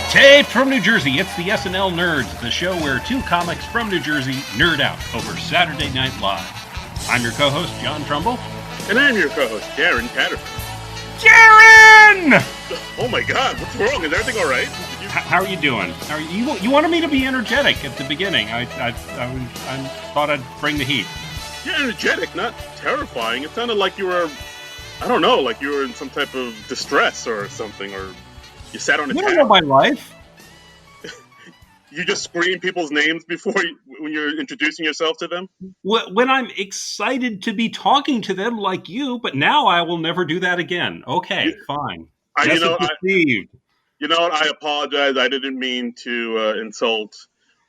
Taped from New Jersey, it's the SNL Nerds, the show where two comics from New Jersey nerd out over Saturday Night Live. I'm your co-host, John Trumbull. And I'm your co-host, Darren Patterson. Darren! Oh my God, what's wrong? Is everything all right? How are you doing? You wanted me to be energetic at the beginning. I thought I'd bring the heat. You're energetic, not terrifying. It sounded like you were, I don't know, like you were in some type of distress or something, or you sat on a You tap. don't know my life. You just scream people's names when you're introducing yourself to them? When I'm excited to be talking to them like you, but now I will never do that again. Okay, fine. You know what? I apologize. I didn't mean to insult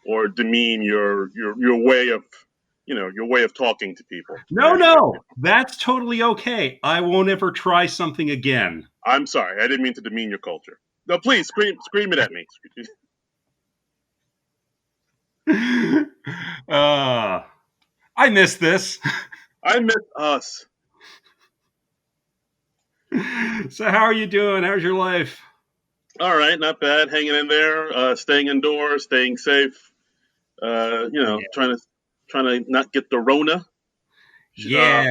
or demean your way of talking to people. No, that's totally okay. I won't ever try something again. I'm sorry. I didn't mean to demean your culture. No, please scream it at me. I miss this. I miss us. So how are you doing? How's your life? All right, not bad. Hanging in there, staying indoors, staying safe. Trying to not get the Rona. Yeah.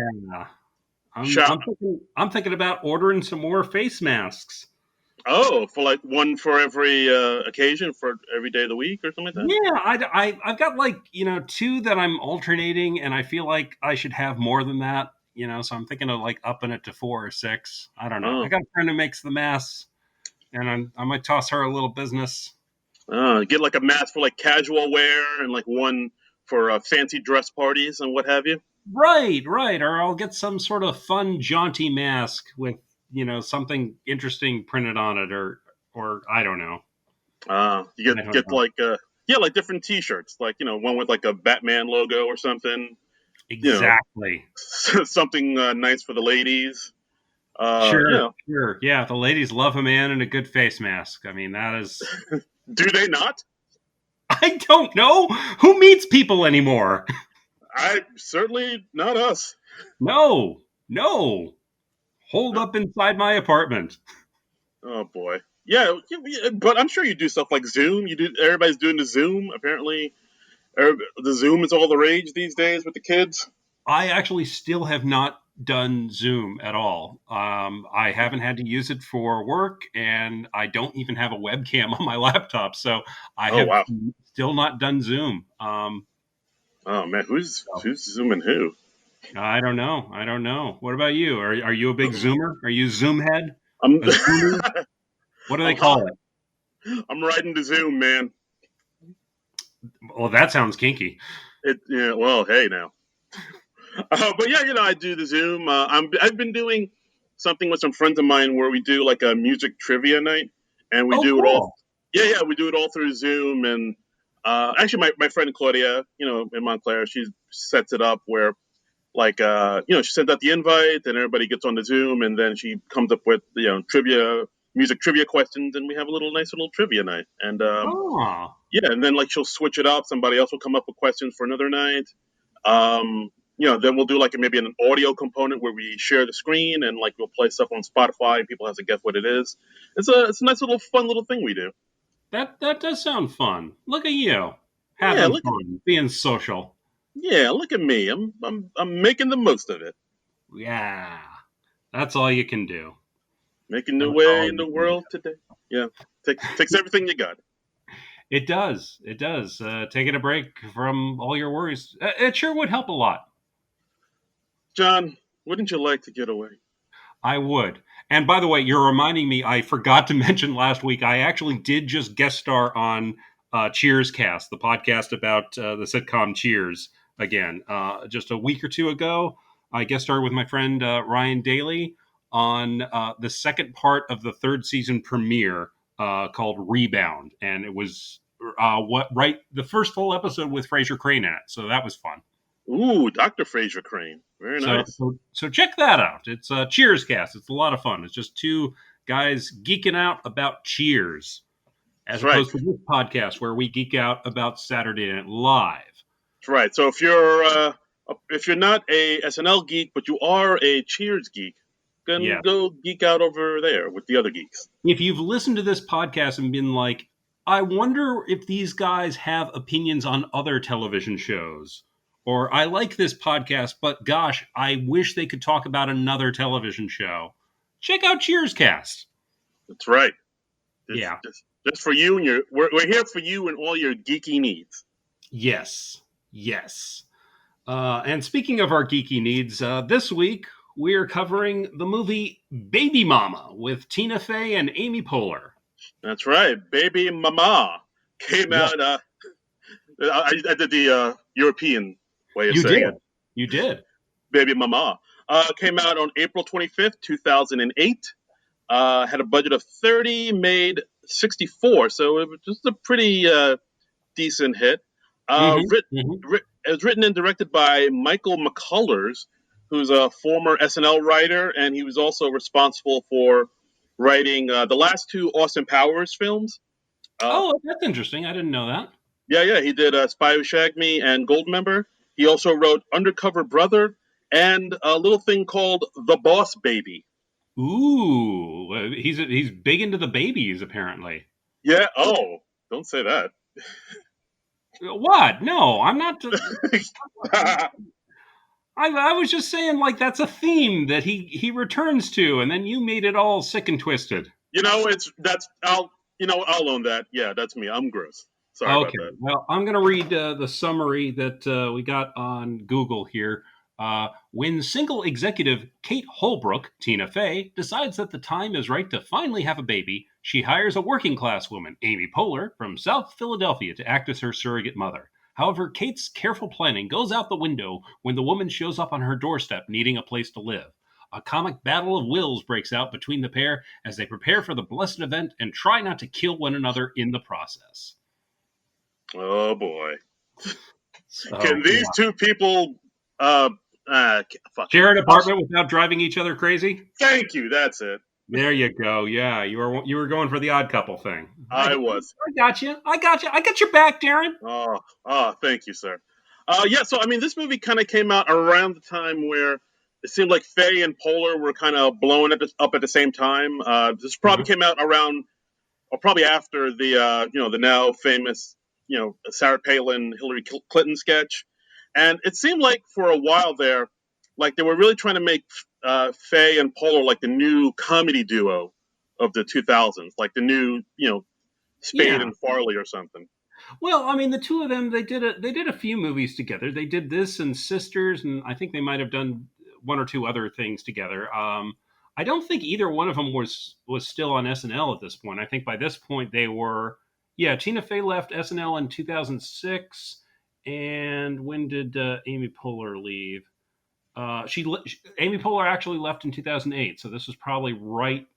I'm thinking about ordering some more face masks. Oh, for like one for every occasion for every day of the week or something like that? Yeah, I've got two that I'm alternating, and I feel like I should have more than that, so I'm thinking of like upping it to 4 or 6. I don't know. Oh. I got a friend who makes the masks, and I might toss her a little business. Get like a mask for like casual wear and like one for fancy dress parties and what have you. Right. Or I'll get some sort of fun, jaunty mask with, something interesting printed on it, or I don't know. You get like different T-shirts, like one with like a Batman logo or something. Exactly. Something nice for the ladies. Sure. Yeah, the ladies love a man in a good face mask. I mean, that is. Do they not? I don't know. Who meets people anymore? Certainly not us. No. Hold up inside my apartment. Oh boy. Yeah, but I'm sure you do stuff like Zoom. Everybody's doing the Zoom. Apparently, the Zoom is all the rage these days with the kids. I actually still have not done Zoom at all. I haven't had to use it for work, and I don't even have a webcam on my laptop, so I have still not done Zoom. Oh man, who's Zooming who? I don't know. What about you? Are you a big Zoomer? Are you Zoom head? What do they call it? I'm riding the Zoom, man. Well, that sounds kinky. Well, hey now. But yeah, I do the Zoom. I've been doing something with some friends of mine where we do like a music trivia night, and we do it all. Yeah, we do it all through Zoom. And actually, my friend Claudia, in Montclair, she sets it up where, like, she sends out the invite, and everybody gets on the Zoom, and then she comes up with music trivia questions, and we have a nice little trivia night. And and then like she'll switch it up. Somebody else will come up with questions for another night. Then we'll do like maybe an audio component where we share the screen and like we'll play stuff on Spotify and people have to guess what it is. It's a nice little fun little thing we do. That does sound fun. Look at you having fun, being social. Yeah, look at me. I'm making the most of it. Yeah, that's all you can do. Making the way in the world today. Yeah, takes everything you got. It does. Taking a break from all your worries, it sure would help a lot. John, wouldn't you like to get away? I would. And by the way, you're reminding me, I forgot to mention last week, I actually did just guest star on Cheers Cast, the podcast about the sitcom Cheers again. Just a week or two ago, I guest starred with my friend Ryan Daly on the second part of the third season premiere called Rebound. And it was the first full episode with Fraser Crane in it. So that was fun. Ooh, Dr. Fraser Crane. Very nice. So check that out. It's a Cheers Cast. It's a lot of fun. It's just two guys geeking out about Cheers, as opposed to this podcast where we geek out about Saturday Night Live. That's right. So if you're not a SNL geek, but you are a Cheers geek, then go geek out over there with the other geeks. If you've listened to this podcast and been like, I wonder if these guys have opinions on other television shows. Or I like this podcast, but gosh, I wish they could talk about another television show. Check out Cheerscast. That's right. It's Yeah. just for you and we're here for you and all your geeky needs. Yes. Yes. And speaking of our geeky needs, this week we are covering the movie Baby Mama with Tina Fey and Amy Poehler. That's right. Baby Mama came Yeah. out. I did the European way of You saying did. it. You did. Baby Mama came out on April 25th, 2008. Had a budget of 30, made 64, so it was just a pretty decent hit. It was written and directed by Michael McCullers, who's a former SNL writer, and he was also responsible for writing the last two Austin Powers films. Oh, that's interesting. I didn't know that. Yeah, he did Spy Who Shagged Me and Goldmember. He also wrote Undercover Brother and a little thing called The Boss Baby. Ooh, he's big into the babies apparently. Yeah. Oh, don't say that. What? No, I'm not. I was just saying, like, that's a theme that he returns to, and then you made it all sick and twisted. I'll own that. Yeah, that's me. I'm gross. Sorry about Okay, that. well, I'm going to read the summary that we got on Google here. When single executive Kate Holbrook, Tina Fey, decides that the time is right to finally have a baby, she hires a working class woman, Amy Poehler, from South Philadelphia to act as her surrogate mother. However, Kate's careful planning goes out the window when the woman shows up on her doorstep needing a place to live. A comic battle of wills breaks out between the pair as they prepare for the blessed event and try not to kill one another in the process. Oh boy! So, Can these two people share an apartment without driving each other crazy? Thank you. That's it. There you go. Yeah, you were going for the Odd Couple thing. I was. I got you. I got your back, Darren. Oh, thank you, sir. Yeah. So I mean, this movie kind of came out around the time where it seemed like Faye and Poehler were kind of blowing up at the same time. This probably came out around, or probably after the now famous Sarah Palin Hillary Clinton sketch, and it seemed like for a while there, like they were really trying to make Faye and Poehler like the new comedy duo of the 2000s, like the new Spade and Farley or something. Well, I mean, the two of them they did a few movies together. They did this and Sisters, and I think they might have done one or two other things together. I don't think either one of them was still on SNL at this point. I think by this point they were. Yeah, Tina Fey left SNL in 2006, and when did Amy Poehler leave? Amy Poehler actually left in 2008, so this was probably right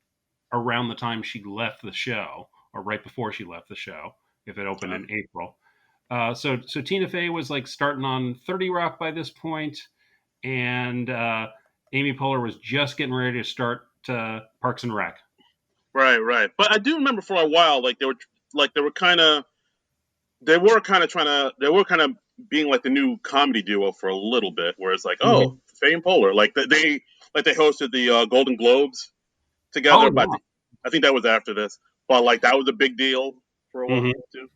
around the time she left the show, or right before she left the show, if it opened in April. So Tina Fey was like starting on 30 Rock by this point, and Amy Poehler was just getting ready to start Parks and Rec. Right. But I do remember for a while, they were kind of being like the new comedy duo for a little bit, where it's like, Faye and Poehler, they hosted the Golden Globes together. But I think that was after this. But like that was a big deal for a while too.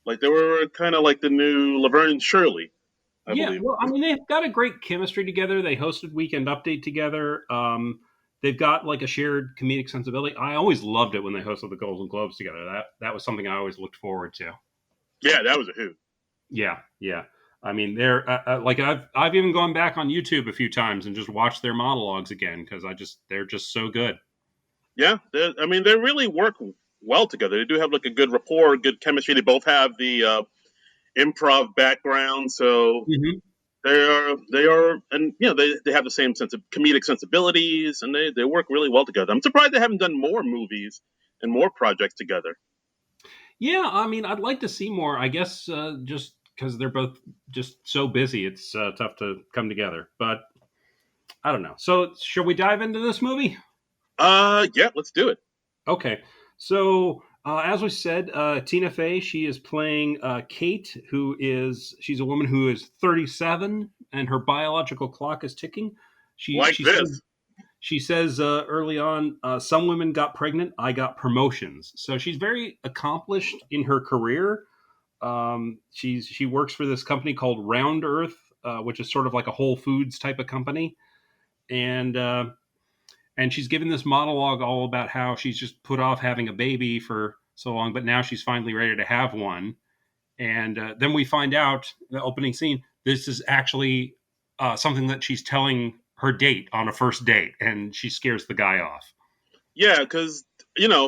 Like they were kind of like the new Laverne and Shirley. I believe. Well, I mean, they've got a great chemistry together. They hosted Weekend Update together. They've got like a shared comedic sensibility. I always loved it when they hosted the Golden Globes together. That was something I always looked forward to. Yeah, that was a hoot. Yeah. I mean, they're like I've even gone back on YouTube a few times and just watched their monologues again because they're just so good. Yeah, they really work well together. They do have like a good rapport, good chemistry. They both have the improv background, so they are, and they have the same sense of comedic sensibilities, and they work really well together. I'm surprised they haven't done more movies and more projects together. Yeah, I mean, I'd like to see more. I guess just because they're both just so busy, it's tough to come together. But I don't know. So, should we dive into this movie? Yeah, let's do it. Okay. So, as we said, Tina Fey, she is playing Kate, she's a woman who is 37, and her biological clock is ticking. This. she says early on, some women got pregnant, I got promotions. So she's very accomplished in her career. She works for this company called Round Earth, which is sort of like a Whole Foods type of company, and she's given this monologue all about how she's just put off having a baby for so long, but now she's finally ready to have one. And then we find out in the opening scene this is actually something that she's telling her date on a first date, and she scares the guy off. Yeah, because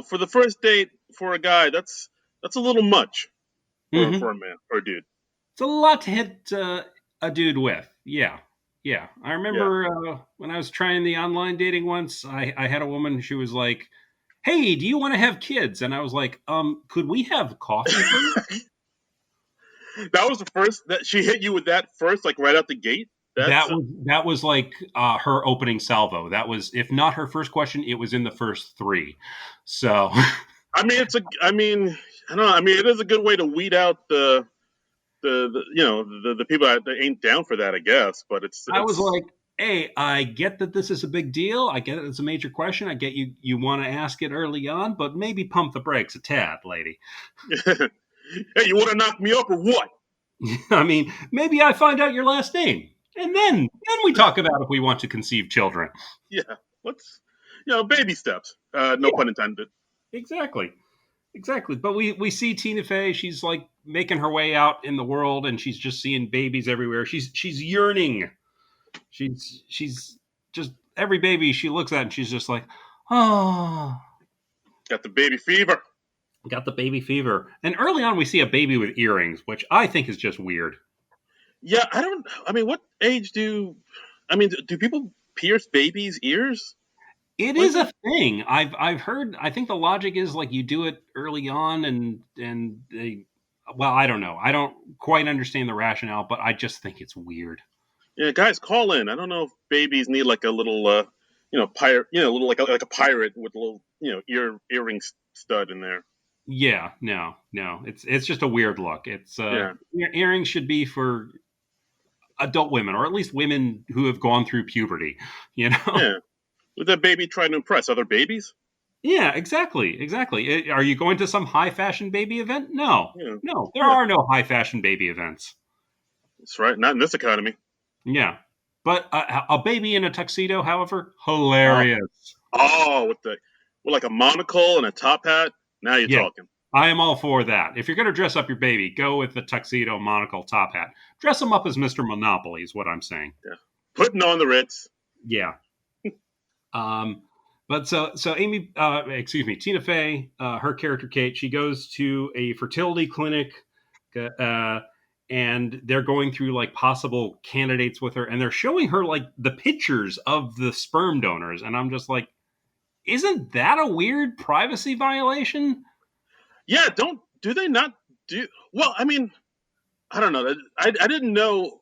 for the first date for a guy, that's a little much Mm-hmm. for a man, for a dude. It's a lot to hit a dude with. Yeah. Yeah. I Yeah. remember when I was trying the online dating once, I had a woman, she was like, "Hey, do you want to have kids?" And I was like, could we have coffee first? That was the first that she hit you with that first, like right out the gate. That's That was like her opening salvo. That was, if not her first question, it was in the first three. So I don't know. I mean, it is a good way to weed out the people that ain't down for that, I guess. But I was it's like, "Hey, I get that this is a big deal. I get it, it's a major question. I get you want to ask it early on, but maybe pump the brakes a tad, lady." hey, you want to knock me up or what? I mean, maybe I find out your last name, and then we talk about if we want to conceive children. Yeah, let's baby steps. No Yeah, pun intended. exactly. Exactly. But we see Tina Fey, she's like making her way out in the world, and she's just seeing babies everywhere. She's yearning. She's just every baby she looks at, and she's just like, "Oh, Got the baby fever. got the baby fever." And early on we see a baby with earrings, which I think is just weird. Yeah, I don't. I mean, what age do? I mean, do people pierce babies' ears? It What is is it? a thing. I've heard. I think the logic is like you do it early on, and they. Well, I don't know. I don't quite understand the rationale, but I just think it's weird. Yeah, guys, call in. I don't know if babies need like a little, pirate, little like a pirate with a little, earring stud in there. Yeah, no, no. It's just a weird look. It's Yeah, earrings should be for adult women, or at least women who have gone through puberty. You know. yeah. With that baby trying to impress other babies. Yeah, exactly, exactly. Are you going to some high fashion baby event? No, Yeah, no. There yeah. are no high fashion baby events. That's right. Not in this economy. Yeah. But a baby in a tuxedo, however, Oh, hilarious. with like a monocle and a top hat. Now you're Yeah, talking. I am all for that. If you're going to dress up your baby, go with the tuxedo, monocle, top hat. Dress him up as Mr. Monopoly, is what I'm saying. Yeah, putting on the Ritz. Yeah. Um, but so Amy, excuse me, Tina Fey, her character Kate, she goes to a fertility clinic, uh, and they're going through like possible candidates with her, and they're showing her like the pictures of the sperm donors, and I'm just like, isn't that a weird privacy violation? Yeah, don't do they not do? Well, I mean, I don't know. I didn't know.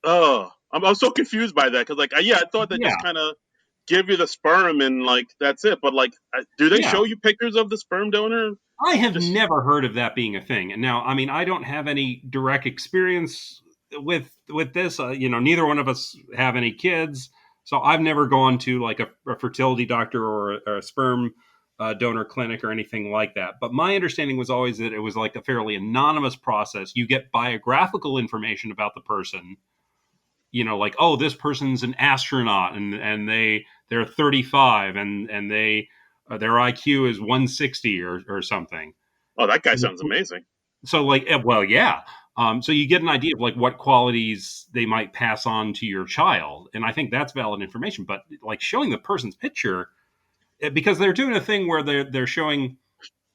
Oh, I'm so confused by that because I thought they Yeah, just kind of give you the sperm and like that's it. But like, do they yeah. show you pictures of the sperm donor? I have Just never heard of that being a thing. And now, I mean, I don't have any direct experience with this. Neither one of us have any kids, so I've never gone to like a fertility doctor or a sperm donor clinic or anything like that. But my understanding was always that it was like a fairly anonymous process. You get biographical information about the person. Like, oh, this person's an astronaut, and they're 35, and their IQ is 160 or something. oh, that guy sounds amazing. So like, well, yeah. So you get an idea of like what qualities they might pass on to your child, and I think that's valid information. But like showing the person's picture, because they're doing a thing where they're showing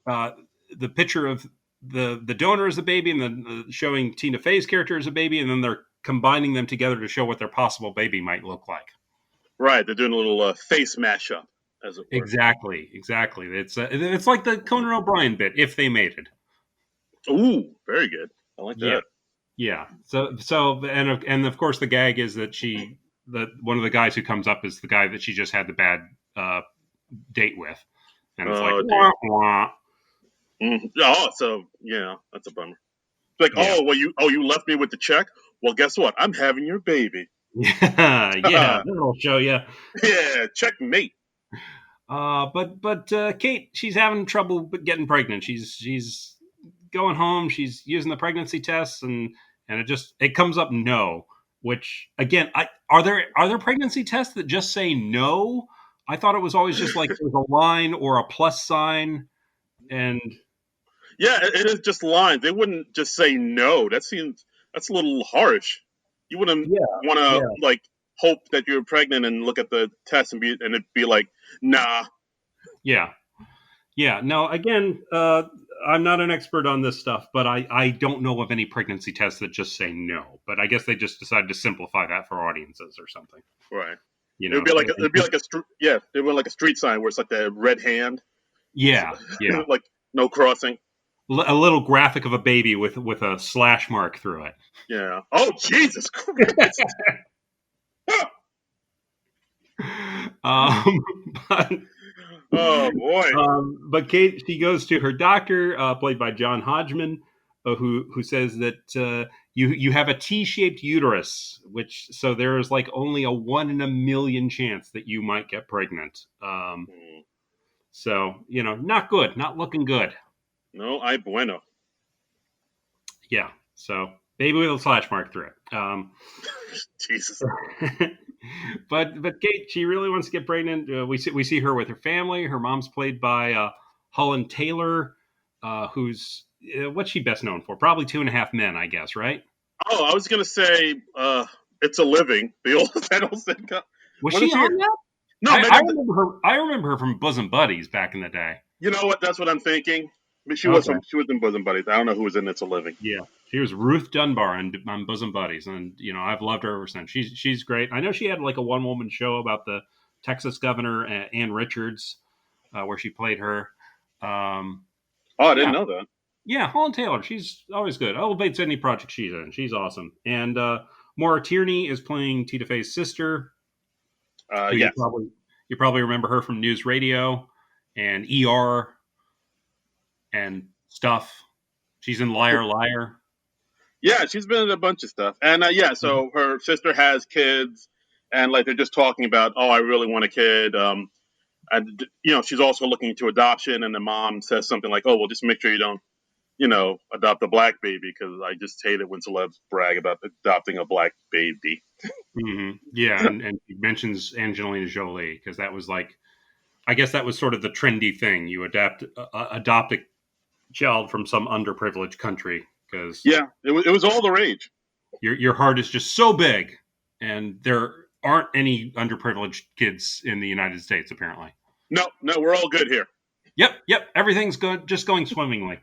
uh, the picture of the donor as a baby, and then showing Tina Fey's character as a baby, and then they're combining them together to show what their possible baby might look like. Right, they're doing a little face mashup, as it were. Exactly, exactly. It's like the Conan O'Brien bit, if they made it. Ooh, very good. I like Yeah, that. yeah. And of course the gag is that one of the guys who comes up is the guy that she just had the bad uh, date with, and it's like Oh dear. wah, wah. Oh, so yeah, that's a bummer. Like, Yeah, you left me with the check. Well, guess what? I'm having your baby. Yeah, yeah, that'll show you. Yeah, checkmate. But Kate, she's having trouble getting pregnant. She's going home. She's using the pregnancy tests, and it comes up no. Which again, are there pregnancy tests that just say no? I thought it was always just like there's a line or a plus sign, and Yeah, it is just lines. They wouldn't just say no. That's a little harsh. You wouldn't yeah, want to yeah, like hope that you're pregnant and look at the test and it'd be like, nah. yeah. Yeah, no, again, I'm not an expert on this stuff, but I don't know of any pregnancy tests that just say no. But I guess they just decided to simplify that for audiences or something. Right. You It would know, be like it would be like a street sign where it's like the red hand, yeah, yeah, like no crossing. A little graphic of a baby with a slash mark through it. Yeah. Oh Jesus Christ. um, but, Oh boy. but Kate, she goes to her doctor, played by John Hodgman, who says that you have a T-shaped uterus, which so there is like only a 1 in a million chance that you might get pregnant. So not good, not looking good. No, I bueno. Yeah. So baby with a slash mark through it. Jesus. but Kate, she really wants to get pregnant. We see her with her family. Her mom's played by Holland Taylor, who's what's she best known for? Probably Two and a Half Men, I guess, right? Oh, I was gonna say, it's a living. The old that old sitcom. Was Wasn't she she? on that? No, I, maybe I I'm. remember her. I remember her from Bosom Buddies back in the day. You know what? That's what I'm thinking. I mean, Okay. she was in Bosom Buddies. I don't know who was in It's a Living. Yeah, she was Ruth Dunbar on Bosom Buddies, and I've loved her ever since. She's great. I know she had like a one woman show about the Texas governor Ann Richards, where she played her. Um, Oh, I didn't yeah, know that. yeah, Holland Taylor. She's always good. Elevates any project she's in. She's awesome. And Maura Tierney is playing Tita Fey's sister, who you Yes. probably remember her from News Radio and ER and stuff. She's in Liar Liar. Yeah, she's been in a bunch of stuff, and yeah, Mhm. so her sister has kids, and like they're just talking about, oh, I really want a kid. And she's also looking into adoption, and the mom says something like, oh, well, just make sure you don't, adopt a black baby because I just hate it when celebs brag about adopting a black baby. Yeah, and he mentions Angelina Jolie because that was like, I guess that was sort of the trendy thing. You adopt a child from some underprivileged country because Yeah, it was all the rage. your heart is just so big, and there aren't any underprivileged kids in the United States apparently. No, no, we're all good here. Yep, everything's good, just going swimmingly.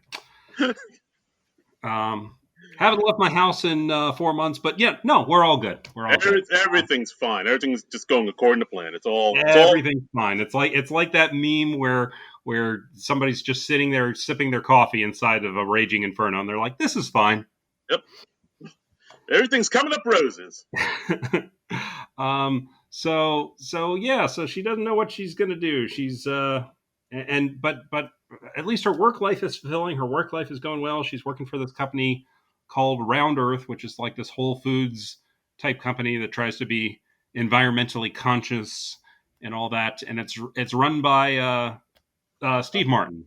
Um, haven't left my house in 4 months, but yeah, no, we're all good. We're all good. Everything's fine. Everything's just going according to plan. It's all. Everything's fine. It's like that meme where somebody's just sitting there sipping their coffee inside of a raging inferno, and they're like, "This is fine." Yep. Everything's coming up roses. So yeah, so she doesn't know what she's gonna do. She's but at least her work life is fulfilling. Her work life is going well. She's working for this company called Round Earth, which is like this Whole Foods type company that tries to be environmentally conscious and all that. And it's run by Steve Martin.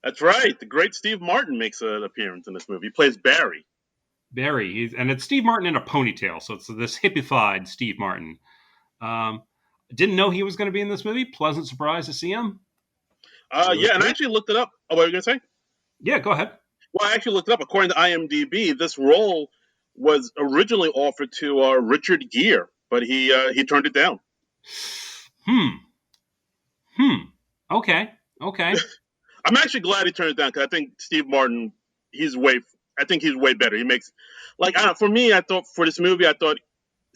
That's right. The great Steve Martin makes an appearance in this movie. He plays Barry. And it's Steve Martin in a ponytail, so it's this hippified Steve Martin. Um, didn't know he was going to be in this movie. Pleasant surprise to see him. Really Yeah, and I cool. actually looked it up. Oh, what were you gonna say? Yeah, go ahead. Well, I actually looked it up. According to IMDb, this role was originally offered to Richard Gere, but he turned it down. Hmm. Hmm. Okay. Okay. I'm actually glad he turned it down because I think Steve Martin, he's way. I think he's way better. He makes like I don't, for me. I thought for this movie, I thought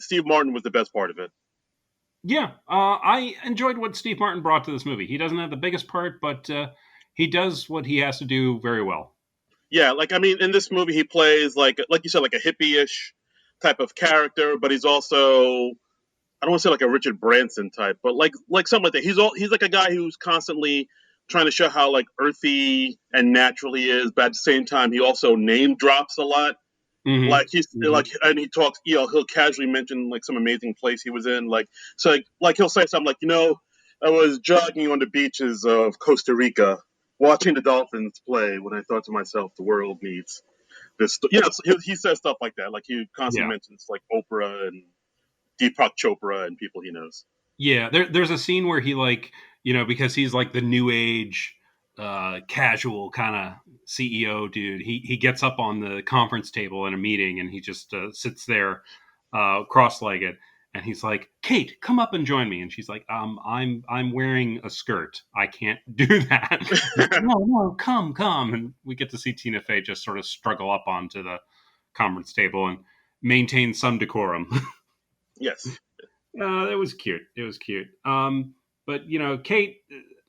Steve Martin was the best part of it. Yeah. I enjoyed what Steve Martin brought to this movie. He doesn't have the biggest part, but he does what he has to do very well. Yeah, like I mean, in this movie, he plays like you said, like a hippie-ish type of character, but he's also I don't want to say like a Richard Branson type, but like something like that. He's like a guy who's constantly trying to show how like earthy and natural he is, but at the same time he also name drops a lot. Like he's Mm-hmm. like, and he talks, he'll casually mention like some amazing place he was in, like so, like he'll say something like, I was jogging on the beaches of Costa Rica, watching the dolphins play, when I thought to myself, the world needs this. So he says stuff like that. Like he constantly Yeah. mentions like Oprah and Deepak Chopra and people he knows. Yeah, there's a scene where he like, because he's like the new age, casual kind of CEO dude. He gets up on the conference table in a meeting and he just sits there, cross-legged, and he's like, "Kate, come up and join me." And she's like, I'm wearing a skirt. I can't do that." He's like, "No, no, come." And we get to see Tina Fey just sort of struggle up onto the conference table and maintain some decorum. Yes. It was cute. It was cute. But Kate,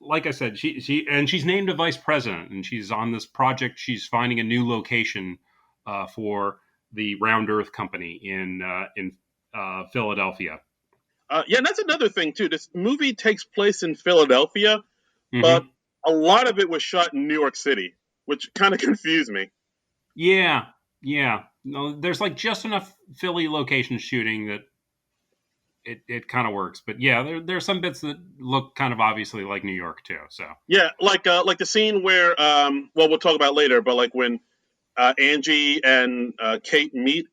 like I said, she's named a vice president, and she's on this project. She's finding a new location for the Round Earth Company in Philadelphia. Yeah, and that's another thing too. This movie takes place in Philadelphia, but Hmm. a lot of it was shot in New York City, which kind of confused me. Yeah, yeah. No, there's like just enough Philly location shooting that it kind of works. But yeah, there's some bits that look kind of obviously like New York too. So. Yeah, like the scene where, well, we'll talk about later, but like when Angie and Kate meet,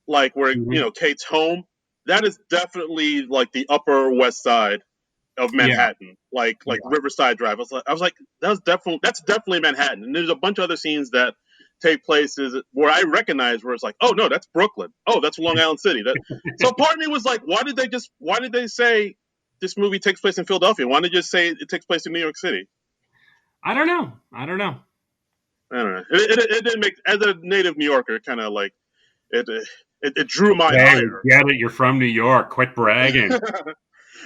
like where Hmm. Kate's home, that is definitely like the Upper West Side of Yeah, Manhattan, like yeah. Riverside Drive. I was like, that's definitely Manhattan. And there's a bunch of other scenes that take places where I recognize where it's like, oh no, that's Brooklyn. Oh, that's Long Island City. So part of me was like, why did they say this movie takes place in Philadelphia? Why did they just say it takes place in New York City? I don't know. I don't know. I don't know. It didn't make, as a native New Yorker, kind of like it, it drew my Hey, we ire. get it. You're from New York. Quit bragging.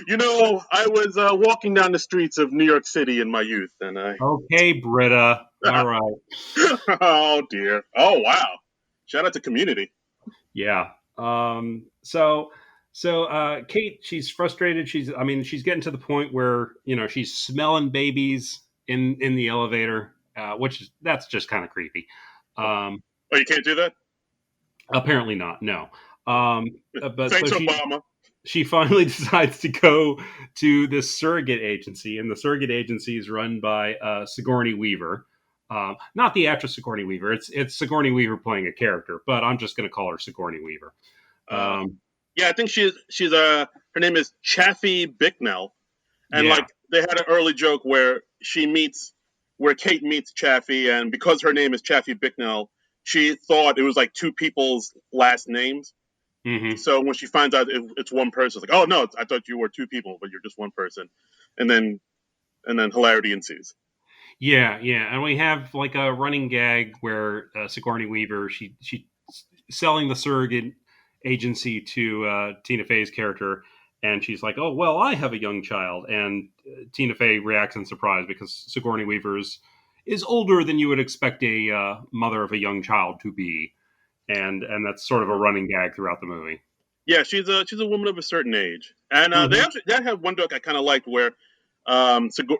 I was walking down the streets of New York City in my youth, and I Okay, Britta. All right. oh dear. Oh wow. Shout out to Community. Yeah. So Kate, she's frustrated. I mean, she's getting to the point where she's smelling babies in the elevator, that's just kind of creepy. Um, Oh, you can't do that? Apparently not. No. But so Thanks, Obama. she finally decides to go to this surrogate agency, and the surrogate agency is run by Sigourney Weaver. Not the actress Sigourney Weaver. It's Sigourney Weaver playing a character, but I'm just going to call her Sigourney Weaver. Uh, Um, yeah, I think she's her name is Chaffee Bicknell, and yeah. like they had an early joke where Kate meets Chaffee, and because her name is Chaffee Bicknell, she thought it was like two people's last names. Hmm. So when she finds out it's one person, it's like, oh no, I thought you were two people, but you're just one person, and then hilarity ensues. Yeah, yeah, and we have like a running gag where Sigourney Weaver she selling the surrogate agency to Tina Fey's character, and she's like, "Oh well, I have a young child," and Tina Fey reacts in surprise because Sigourney Weaver is older than you would expect a mother of a young child to be, and that's sort of a running gag throughout the movie. Yeah, she's a woman of a certain age, and Hmm. they had one joke I kind of liked where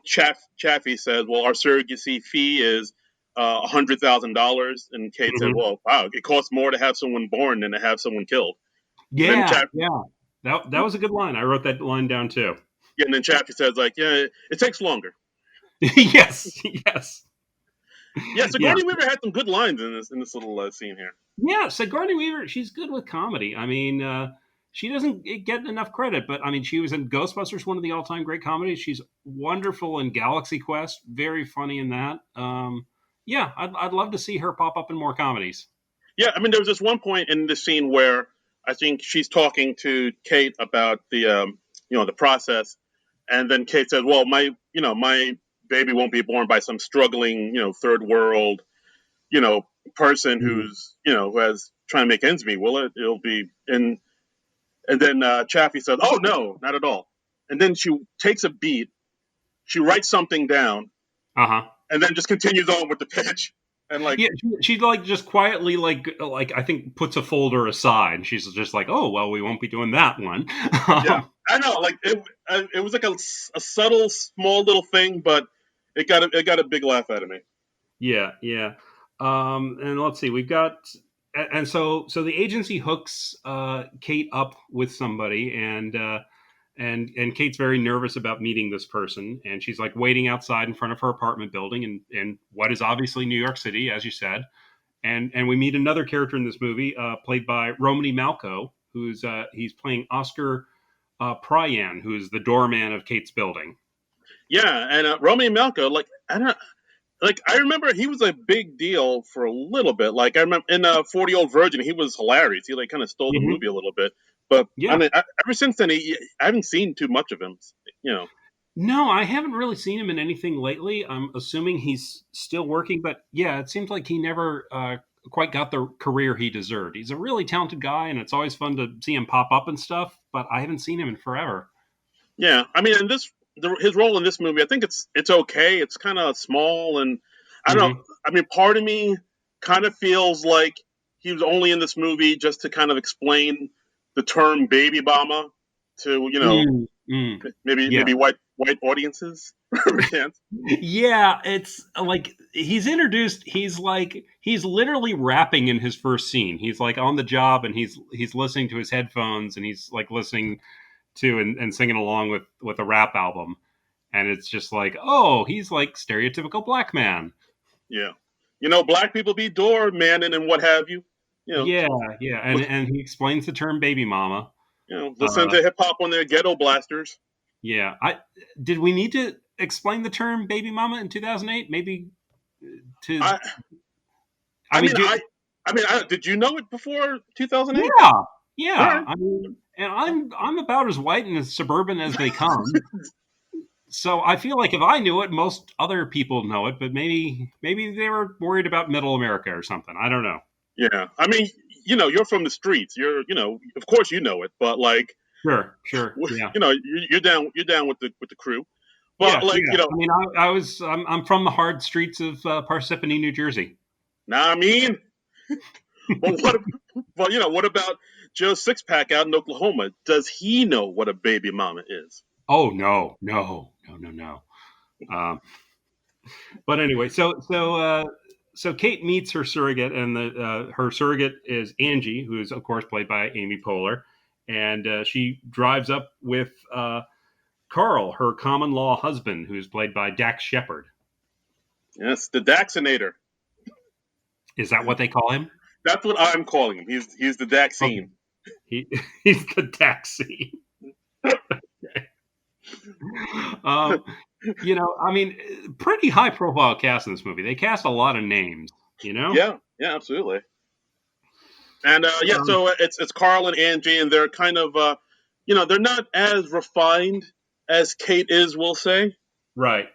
Chaffee says, "Well, our surrogacy fee is $100,000," and Kate said, Hmm. "Well, wow, it costs more to have someone born than to have someone killed." And then Yeah, yeah, that was a good line. I wrote that line down too. Chaffee says, like, "Yeah, it takes longer." Yes, yes, Yeah, yeah. Sigourney Weaver had some good lines in this little scene here. Yeah, Sigourney Weaver, she's good with comedy. I mean, she doesn't get enough credit, but I mean, she was in Ghostbusters, one of the all-time great comedies. She's wonderful in Galaxy Quest, very funny in that. Yeah, I'd love to see her pop up in more comedies. Yeah, I mean, there was this one point in the scene where I think she's talking to Kate about the process, and then Kate says, "Well, my baby won't be born by some struggling, third world, you know, person Mhm. who has trying to make ends meet. Will it? It'll be." And then Chaffee says, "Oh no, not at all." And then she takes a beat, she writes something down, Uh huh. and then just continues on with the pitch. And like, Yeah, she like just quietly like I think puts a folder aside. She's just like, oh well, we won't be doing that one. yeah, um, I know. Like it was like a subtle, small little thing, but it got a big laugh out of me. yeah, yeah. And let's see, we've got and so the agency hooks Kate up with somebody, and Kate's very nervous about meeting this person, and she's like waiting outside in front of her apartment building in what is obviously New York City, as you said. And we meet another character in this movie, played by Romany Malco, who's he's playing Oscar Pryan, who's the doorman of Kate's building. Yeah, and Romy Malco, like I remember he was a big deal for a little bit. Like I remember in 40 Old Virgin, he was hilarious. He like kind of stole the Mm-hmm. movie a little bit. But I Yeah. mean, ever since then, I haven't seen too much of him. You know. No, I haven't really seen him in anything lately. I'm assuming he's still working, but yeah, it seems like he never quite got the career he deserved. He's a really talented guy, and it's always fun to see him pop up and stuff, but I haven't seen him in forever. Yeah, I mean, and his role in this movie, I think it's okay. It's kind of small, and I don't know. Mm-hmm. I mean, part of me kind of feels like he was only in this movie just to kind of explain the term baby mama to Mm, mm. Yeah. maybe white audiences. Yeah, Yeah, it's like he's introduced. He's literally rapping in his first scene. He's like on the job and he's listening to his headphones and he's like listening to and singing along with a rap album. And it's just like, oh, he's like stereotypical black man. yeah. Black people be door manning and what have you. You know, Yeah, yeah, and he explains the term baby mama. listen Uh, to hip hop on their ghetto blasters. yeah, I did we need to explain the term baby mama in 2008? Maybe to I I I mean, mean did you know it before 2008? yeah, All yeah. right. I mean, and I'm about as white and as suburban as they come. So I feel like if I knew it, most other people know it, but maybe they were worried about middle America or something. I don't know. Yeah, I mean, you're from the streets. Of course, you know it, but like, Sure, sure, yeah, you're down with the crew. But yeah, like, yeah. I mean, I'm from the hard streets of Parsippany, New Jersey. now I mean, but what about Joe Sixpack out in Oklahoma? Does he know what a baby mama is? Oh no, no, no, no, no. Um, but anyway, so Kate meets her surrogate, and her surrogate is Angie, who is of course played by Amy Poehler, and she drives up with Carl, her common law husband, who's played by Dax Shepard. Yes, the Daxinator. Is that what they call him? That's what I'm calling him. He's the Okay, Daxine. he, he's the Daxy. um, I mean, pretty high profile cast in this movie. They cast a lot of names. You know. Yeah, yeah, absolutely. And yeah, Um, so it's Carl and Angie, and they're kind of they're not as refined as Kate is, we'll say. right.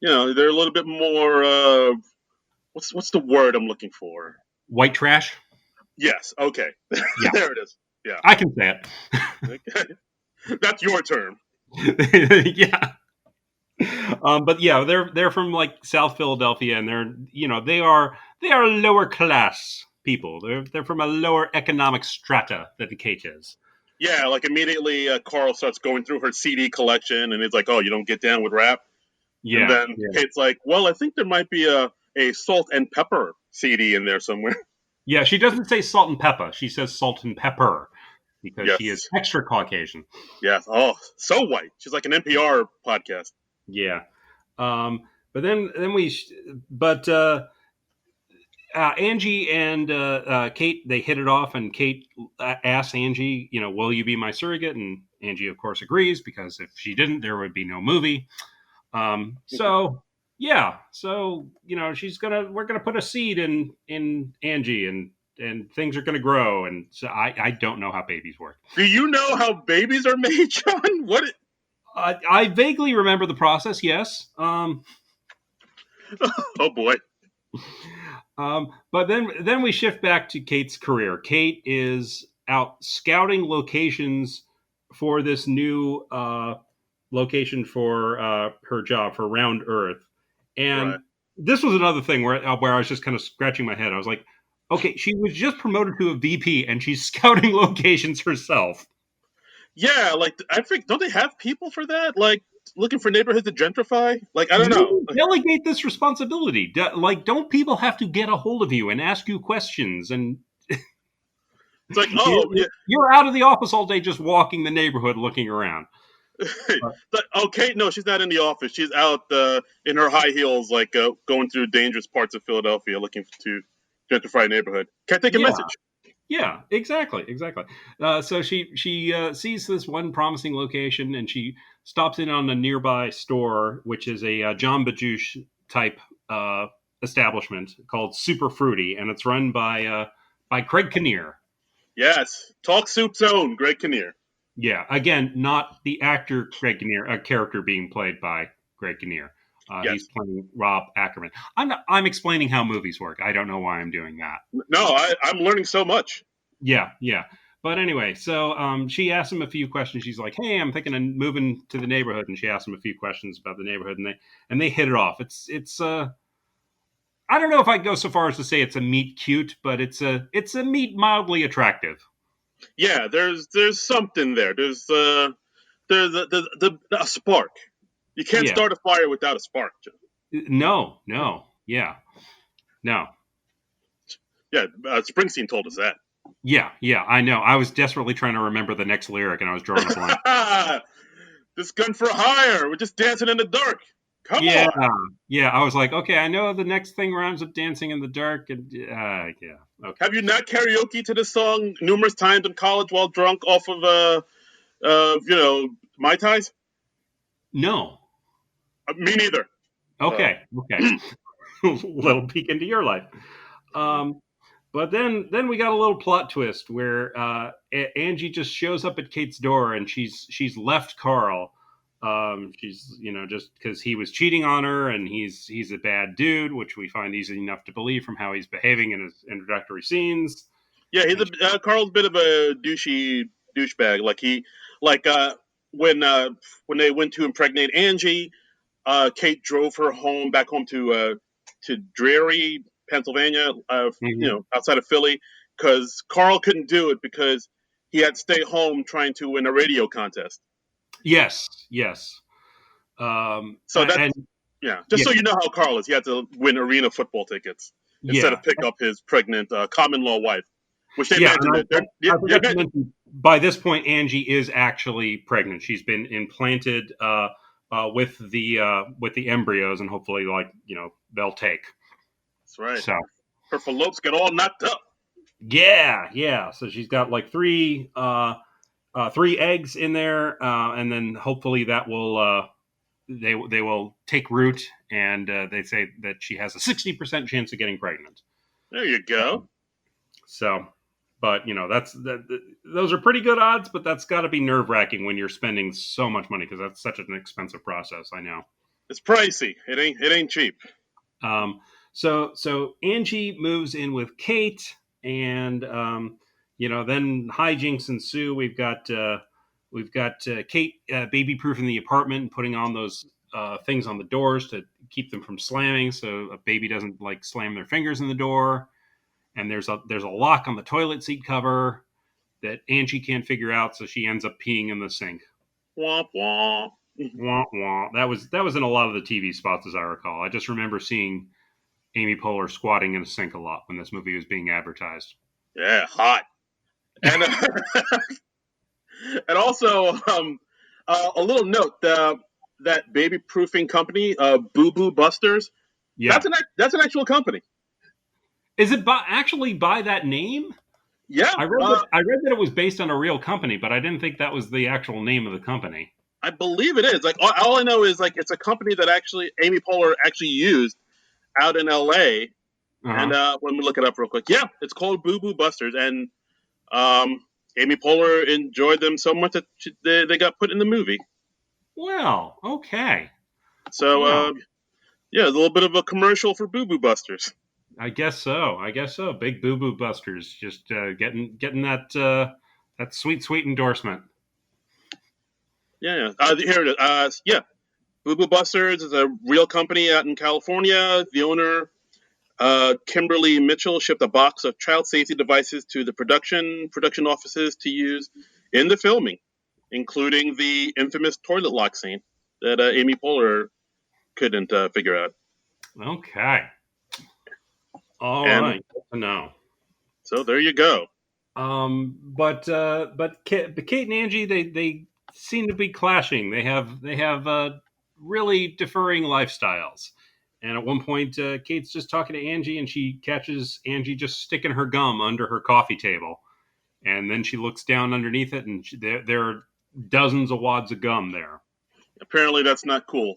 They're a little bit more. What's the word I'm looking for? White trash. Yes. Okay. Yeah, There it is. Yeah. I can say Okay. That's your term. it. Yeah. But yeah, they're from like South Philadelphia, and they are lower class people. They're from a lower economic strata than Kate is. Yeah. Like immediately, Carl starts going through her CD collection, and it's like, "Oh, you don't get down with rap." And Yeah, then yeah, Kate's like, "Well, I think there might be a salt and pepper CD in there somewhere." yeah. She doesn't say salt and pepper. She says salt and pepper because she is Yes. extra Caucasian. Yes. Oh, so white. She's like an NPR podcast. Yeah. But but Angie and Kate, they hit it off, and Kate asks Angie, will you be my surrogate? And Angie, of course, agrees because if she didn't, there would be no movie. So yeah, so we're gonna put a seed in Angie, and things are gonna grow, and so I don't know how babies work. Do you know how babies are made, John? What? I vaguely remember the process. Yes. Oh boy. But then we shift back to Kate's career. Kate is out scouting locations for this new location for her job for Round Earth, Right. and this was another thing where I was just kind of scratching my head. I was like, okay, she was just promoted to a VP, and she's scouting locations herself. Yeah, like I think don't they have people for that? Like looking for neighborhoods to gentrify? Like, I don't know. You delegate this responsibility. Like, don't people have to get a hold of you and ask you questions? And It's like, oh, yeah. you're out of the office all day just walking the neighborhood looking around. But, okay, no, she's not in the office. She's out in her high heels, like going through dangerous parts of Philadelphia looking to gentrify a neighborhood. Can't take a message. Yeah, exactly. So she sees this one promising location, and she stops in on a nearby store, which is a John Bajush type establishment called Super Fruity, and it's run by Craig Kinnear. Yes, Talk Soup's own Greg Kinnear. Yeah, again, not the actor Greg Kinnear, a character being played by Greg Kinnear. Yes. He's playing Rob Ackerman. I'm explaining how movies work. I don't know why I'm doing that. No, I'm learning so much. Yeah. But anyway, so she asked him a few questions. She's like, "Hey, I'm thinking of moving to the neighborhood," and she asked him a few questions about the neighborhood, and they hit it off. It's I don't know if I'd go so far as to say it's a meet cute, but it's a meet mildly attractive. Yeah, there's something there. There's a spark. You can't start a fire without a spark. No, yeah, no. Yeah, Springsteen told us that. Yeah, I know. I was desperately trying to remember the next lyric, and I was drawing a blank. This gun for hire. We're just dancing in the dark. Come on. Yeah. I was like, okay, I know the next thing rhymes with dancing in the dark, and Okay. Have you not karaoke to this song numerous times in college while drunk off of Mai Tais? No. Me neither. Okay. Little peek into your life. But then we got a little plot twist where Angie just shows up at Kate's door, and she's left Carl. She's just because he was cheating on her, and he's a bad dude, which we find easy enough to believe from how he's behaving in his introductory scenes. Yeah, he's Carl's a bit of a douchebag. When they went to impregnate Angie, Kate drove her back home to Dreary, Pennsylvania, outside of Philly, because Carl couldn't do it because he had to stay home trying to win a radio contest. Yes. So that's so you know how Carl is. He had to win arena football tickets instead of pick up his pregnant common law wife, which they mentioned. By this point, Angie is actually pregnant. She's been implanted with the embryos, and hopefully, they'll take. That's right. So her fallopians get all knocked up. Yeah. So she's got like three eggs in there, and then hopefully that will they will take root, and they say that she has a 60% chance of getting pregnant. There you go. But those are pretty good odds, but that's got to be nerve-wracking when you're spending so much money, because that's such an expensive process. I know it's pricey. It ain't cheap. So Angie moves in with Kate, and then hijinks ensue. We've got Kate baby-proofing the apartment and putting on those things on the doors to keep them from slamming, so a baby doesn't slam their fingers in the door. And there's a lock on the toilet seat cover that Angie can't figure out, so she ends up peeing in the sink. Womp womp. Womp womp. That was in a lot of the TV spots, as I recall. I just remember seeing Amy Poehler squatting in a sink a lot when this movie was being advertised. Yeah, hot. And and also a little note: that baby proofing company, Boo Boo Busters. Yeah, that's an actual company. Is it actually by that name? Yeah, I read that it was based on a real company, but I didn't think that was the actual name of the company. I believe it is. All I know is it's a company that actually Amy Poehler actually used out in L.A. And when we look it up real quick, yeah, it's called Boo Boo Busters, and Amy Poehler enjoyed them so much that they got put in the movie. Well, okay. So a little bit of a commercial for Boo Boo Busters. I guess so. Big Boo Boo Busters, just getting that sweet endorsement. Yeah. Here it is. Boo Boo Busters is a real company out in California. The owner, Kimberly Mitchell, shipped a box of child safety devices to the production offices to use in the filming, including the infamous toilet lock scene. that Amy Poehler couldn't figure out. Okay. All And right. Good to know. so there you go. But Kate and Angie, they seem to be clashing. They have really differing lifestyles. And at one point, Kate's just talking to Angie, and she catches Angie just sticking her gum under her coffee table. And then she looks down underneath it, and there are dozens of wads of gum there. Apparently, that's not cool.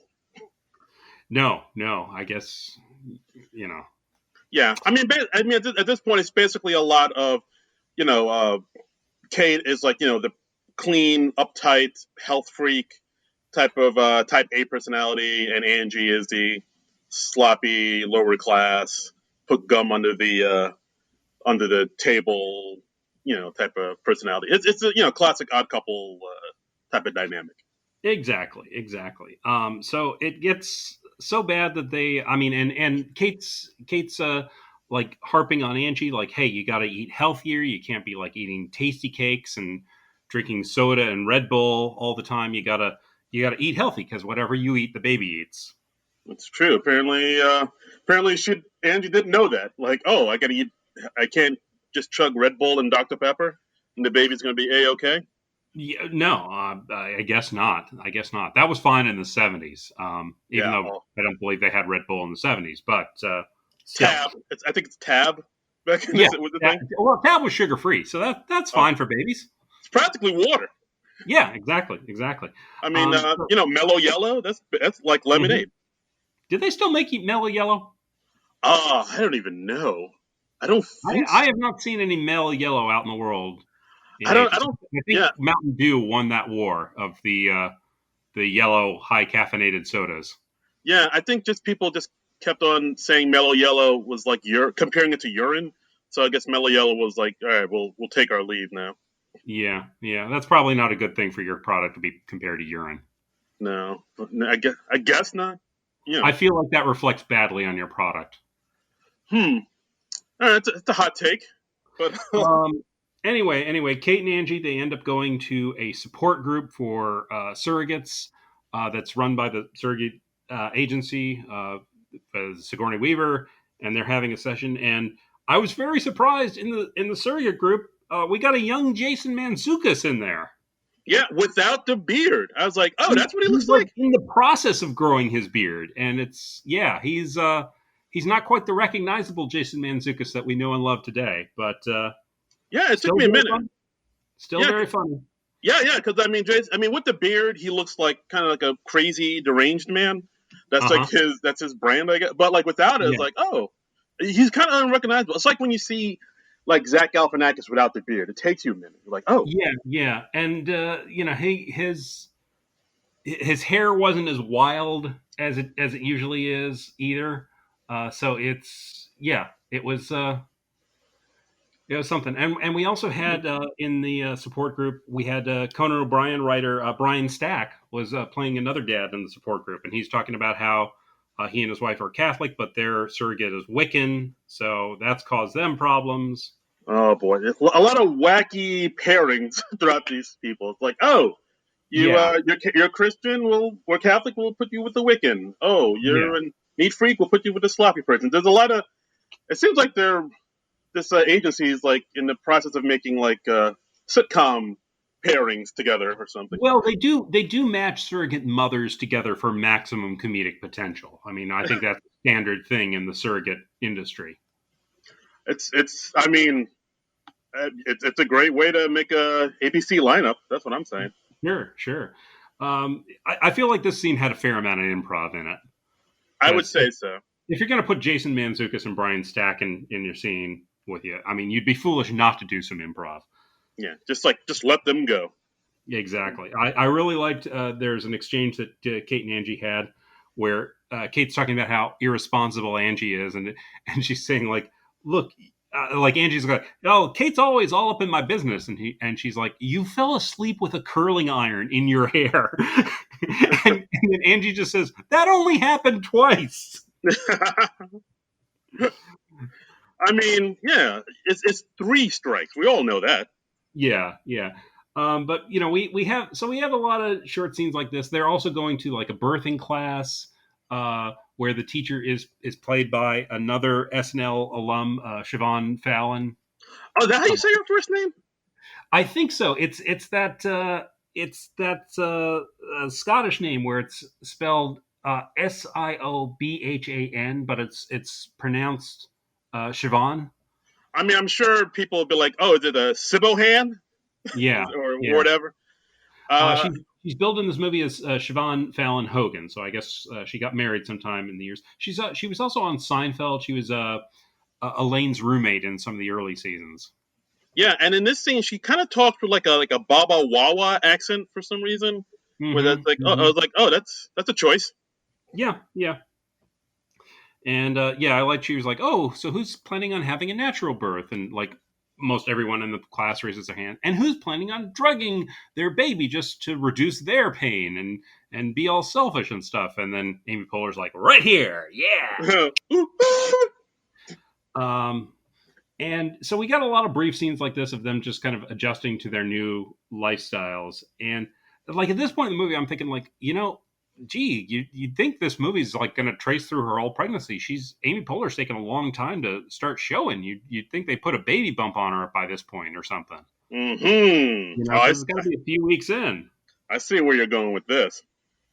No, no, I guess you know. Yeah, I mean, at this point, it's basically a lot of, you know, Kate is like, the clean, uptight, health freak type A personality, and Angie is the sloppy, lower class, put gum under the table, type of personality. It's a classic odd couple type of dynamic. Exactly, exactly. So it gets so bad that I mean, and Kate's like harping on Angie, like, hey, you got to eat healthier. You can't be like eating tasty cakes and drinking soda and Red Bull all the time. You gotta eat healthy because whatever you eat, the baby eats. It's true. Apparently, Angie didn't know that. Like, oh, I can't just chug Red Bull and Dr Pepper, and the baby's gonna be a-okay. Yeah, no, I guess not. I guess not. That was fine in the '70s, even Yeah. though Oh, I don't believe they had Red Bull in the '70s, but still. Tab. I think it's Tab. Back in Yeah. was the thing. Well, that was sugar free, so that's Oh, fine for babies. it's practically water. Yeah, exactly, exactly. I mean, So, Mellow Yellow. That's like mhm. lemonade. Did they still make Mellow Yellow? I don't even know. I don't think I so. have not seen any Mellow Yellow out in the world in I don't. I ages. don't. I think Yeah. Mountain Dew won that war of the yellow high caffeinated sodas. Yeah. I think just people just kept on saying Mellow Yellow was like comparing it to urine. So I guess Mellow Yellow was like, all right, we'll take our leave now. Yeah, yeah, that's probably not a good thing for your product to be compared to urine. No, I guess not. I feel like that reflects badly on your product. Hmm. All right, it's a hot take, but Um, anyway, Kate and Angie, they end up going to a support group for surrogates that's run by the surrogate agency, Sigourney Weaver, and they're having a session. And I was very surprised in the surrogate group. We got a young Jason Mantzoukas in there. yeah, without the beard, I was like, oh, that's what he He's looks like like. in the process of growing his beard, and he's not quite the recognizable Jason Mantzoukas that we know and love today, but Yeah, it took still me a very minute. funny. Still Yeah, very funny. yeah. Because I mean, Jason, I mean, with the beard, he looks like kind of like a crazy, deranged man. That's Uh like huh. his brand, I guess. But like without it, it's Yeah. like, oh, he's kind of unrecognizable. It's like when you see like Zach Galifianakis without the beard. It takes you a minute. You're like, oh, Yeah. Yeah. And his hair wasn't as wild as it usually is either. So it was something. And we also had in the support group, we had Conan O'Brien writer Brian Stack was playing another dad in the support group, and he's talking about how he and his wife are Catholic, but their surrogate is Wiccan, so that's caused them problems. oh boy, it's a lot of wacky pairings throughout these people. It's like, oh, Yeah, you're Christian, we're Catholic, we'll put you with the Wiccan. Oh, yeah. you're a neat freak, we'll put you with the sloppy person. There's a lot of. It seems like this agency is like in the process of making like sitcom pairings together or something. Well, they do match surrogate mothers together for maximum comedic potential. I mean, I think that's a standard thing in the surrogate industry. It's. I mean, it's a great way to make a ABC lineup. That's what I'm saying. Sure, sure. I feel like this scene had a fair amount of improv in it I would because say so. if you're going to put Jason Mantzoukas and Brian Stack in your scene with you, I mean, you'd be foolish not to do some improv. Yeah, just let them go. Exactly. I really liked. There's an exchange that Kate and Angie had where Kate's talking about how irresponsible Angie is, and she's saying like, "Look, like Angie's like, oh, Kate's always all up in my business," and she's like, "You fell asleep with a curling iron in your hair," and then Angie just says, "That only happened twice." I mean, yeah, it's three strikes. We all know that. Yeah, yeah. But we have a lot of short scenes like this. They're also going to like a birthing class where the teacher is played by another SNL alum, Siobhan Fallon. Oh, is that how you say your first name? I think so. It's that Scottish name where it's spelled Siobhan, but it's pronounced Siobhan. I mean, I'm sure people will be like, "Oh, is it a Sibohan Yeah, or yeah. whatever?" Uh, She's billed in this movie as Siobhan Fallon Hogan. So I guess she got married sometime in the years. She was also on Seinfeld. She was Elaine's roommate in some of the early seasons. yeah, and in this scene, she kind of talks with like a Baba Wawa accent for some reason. Where that's Mm-hmm, like, oh, I mm-hmm. was like, oh, that's a choice. Yeah, yeah. And I like she was like, "Oh, so who's planning on having a natural birth?" And like most everyone in the class raises their hand. And who's planning on drugging their baby just to reduce their pain and be all selfish and stuff? And then Amy Poehler's like, "Right here, yeah." Um, and so we got a lot of brief scenes like this of them just kind of adjusting to their new lifestyles. And like at this point in the movie, I'm thinking like, gee, you'd think this movie's like going to trace through her whole pregnancy. Amy Poehler's taken a long time to start showing. You'd think they put a baby bump on her by this point or something. Mm-hmm. Oh, Because it's got to be a few weeks in. I see where you're going with this.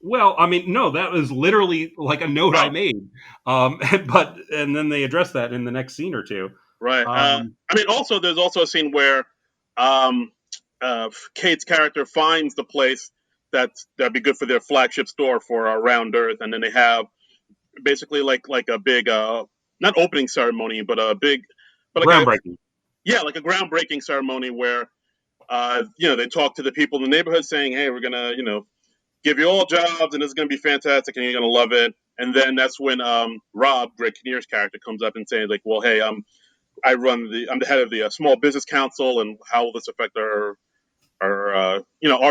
Well, I mean, no, that was literally like a note I Oh, made. And then they address that in the next scene or two. right. Um, I mean, also there's also a scene where um, Kate's character finds the place that'd be good for their flagship store for Round Earth, and then they have basically like a big not opening ceremony, but a big, but like a Groundbreaking. yeah, like a groundbreaking ceremony where they talk to the people in the neighborhood saying, hey, we're gonna give you all jobs and it's gonna be fantastic and you're gonna love it. And then that's when Rob, Greg Kinnear's character, comes up and saying like, well, hey, I'm the head of the small business council, and how will this affect our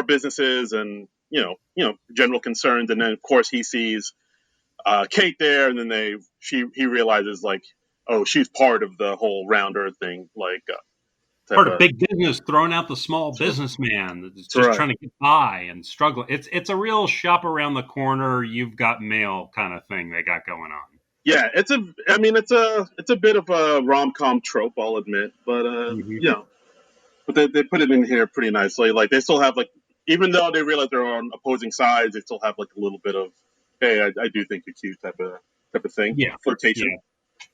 businesses and general concerns. And then of course he sees Kate there, and then he realizes like, oh, she's part of the whole Round Earth thing, like type Part of of. big business throwing out the small businessman that's That's just right. trying to get by and struggling. It's a real shop around the corner, you've got mail kind of thing they got going on. Yeah, it's a bit of a rom com trope, I'll admit, but Mm-hmm. but they put it in here pretty nicely. Like they still have like, even though they realize they're on opposing sides, they still have like a little bit of, hey, I do think you're cute type of thing, Yeah, flirtation.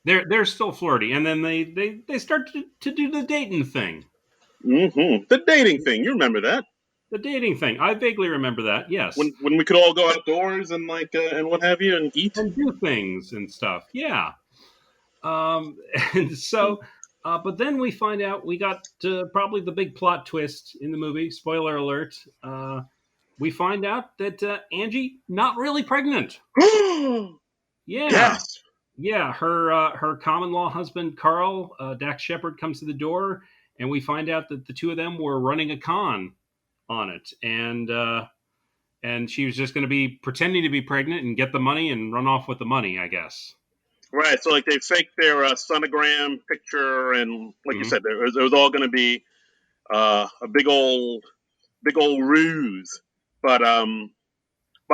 yeah. They're still flirty, and then they start to do the dating thing. The dating thing, you remember that? The dating thing. I vaguely remember that. Yes, When we could all go outdoors and like and what have you and eat. and do things and stuff. Yeah. Um, and so, but then we find out we got probably the big plot twist in the movie. Spoiler alert. We find out that Angie not really pregnant. Yeah, Yes. yeah. Her common law husband Carl Dax Shepard comes to the door, and we find out that the two of them were running a con on it, and she was just going to be pretending to be pregnant and get the money and run off with the money, I guess. Right. So like they faked their sonogram picture, and like you Mm-hmm. said, it was all going to be a big old ruse. But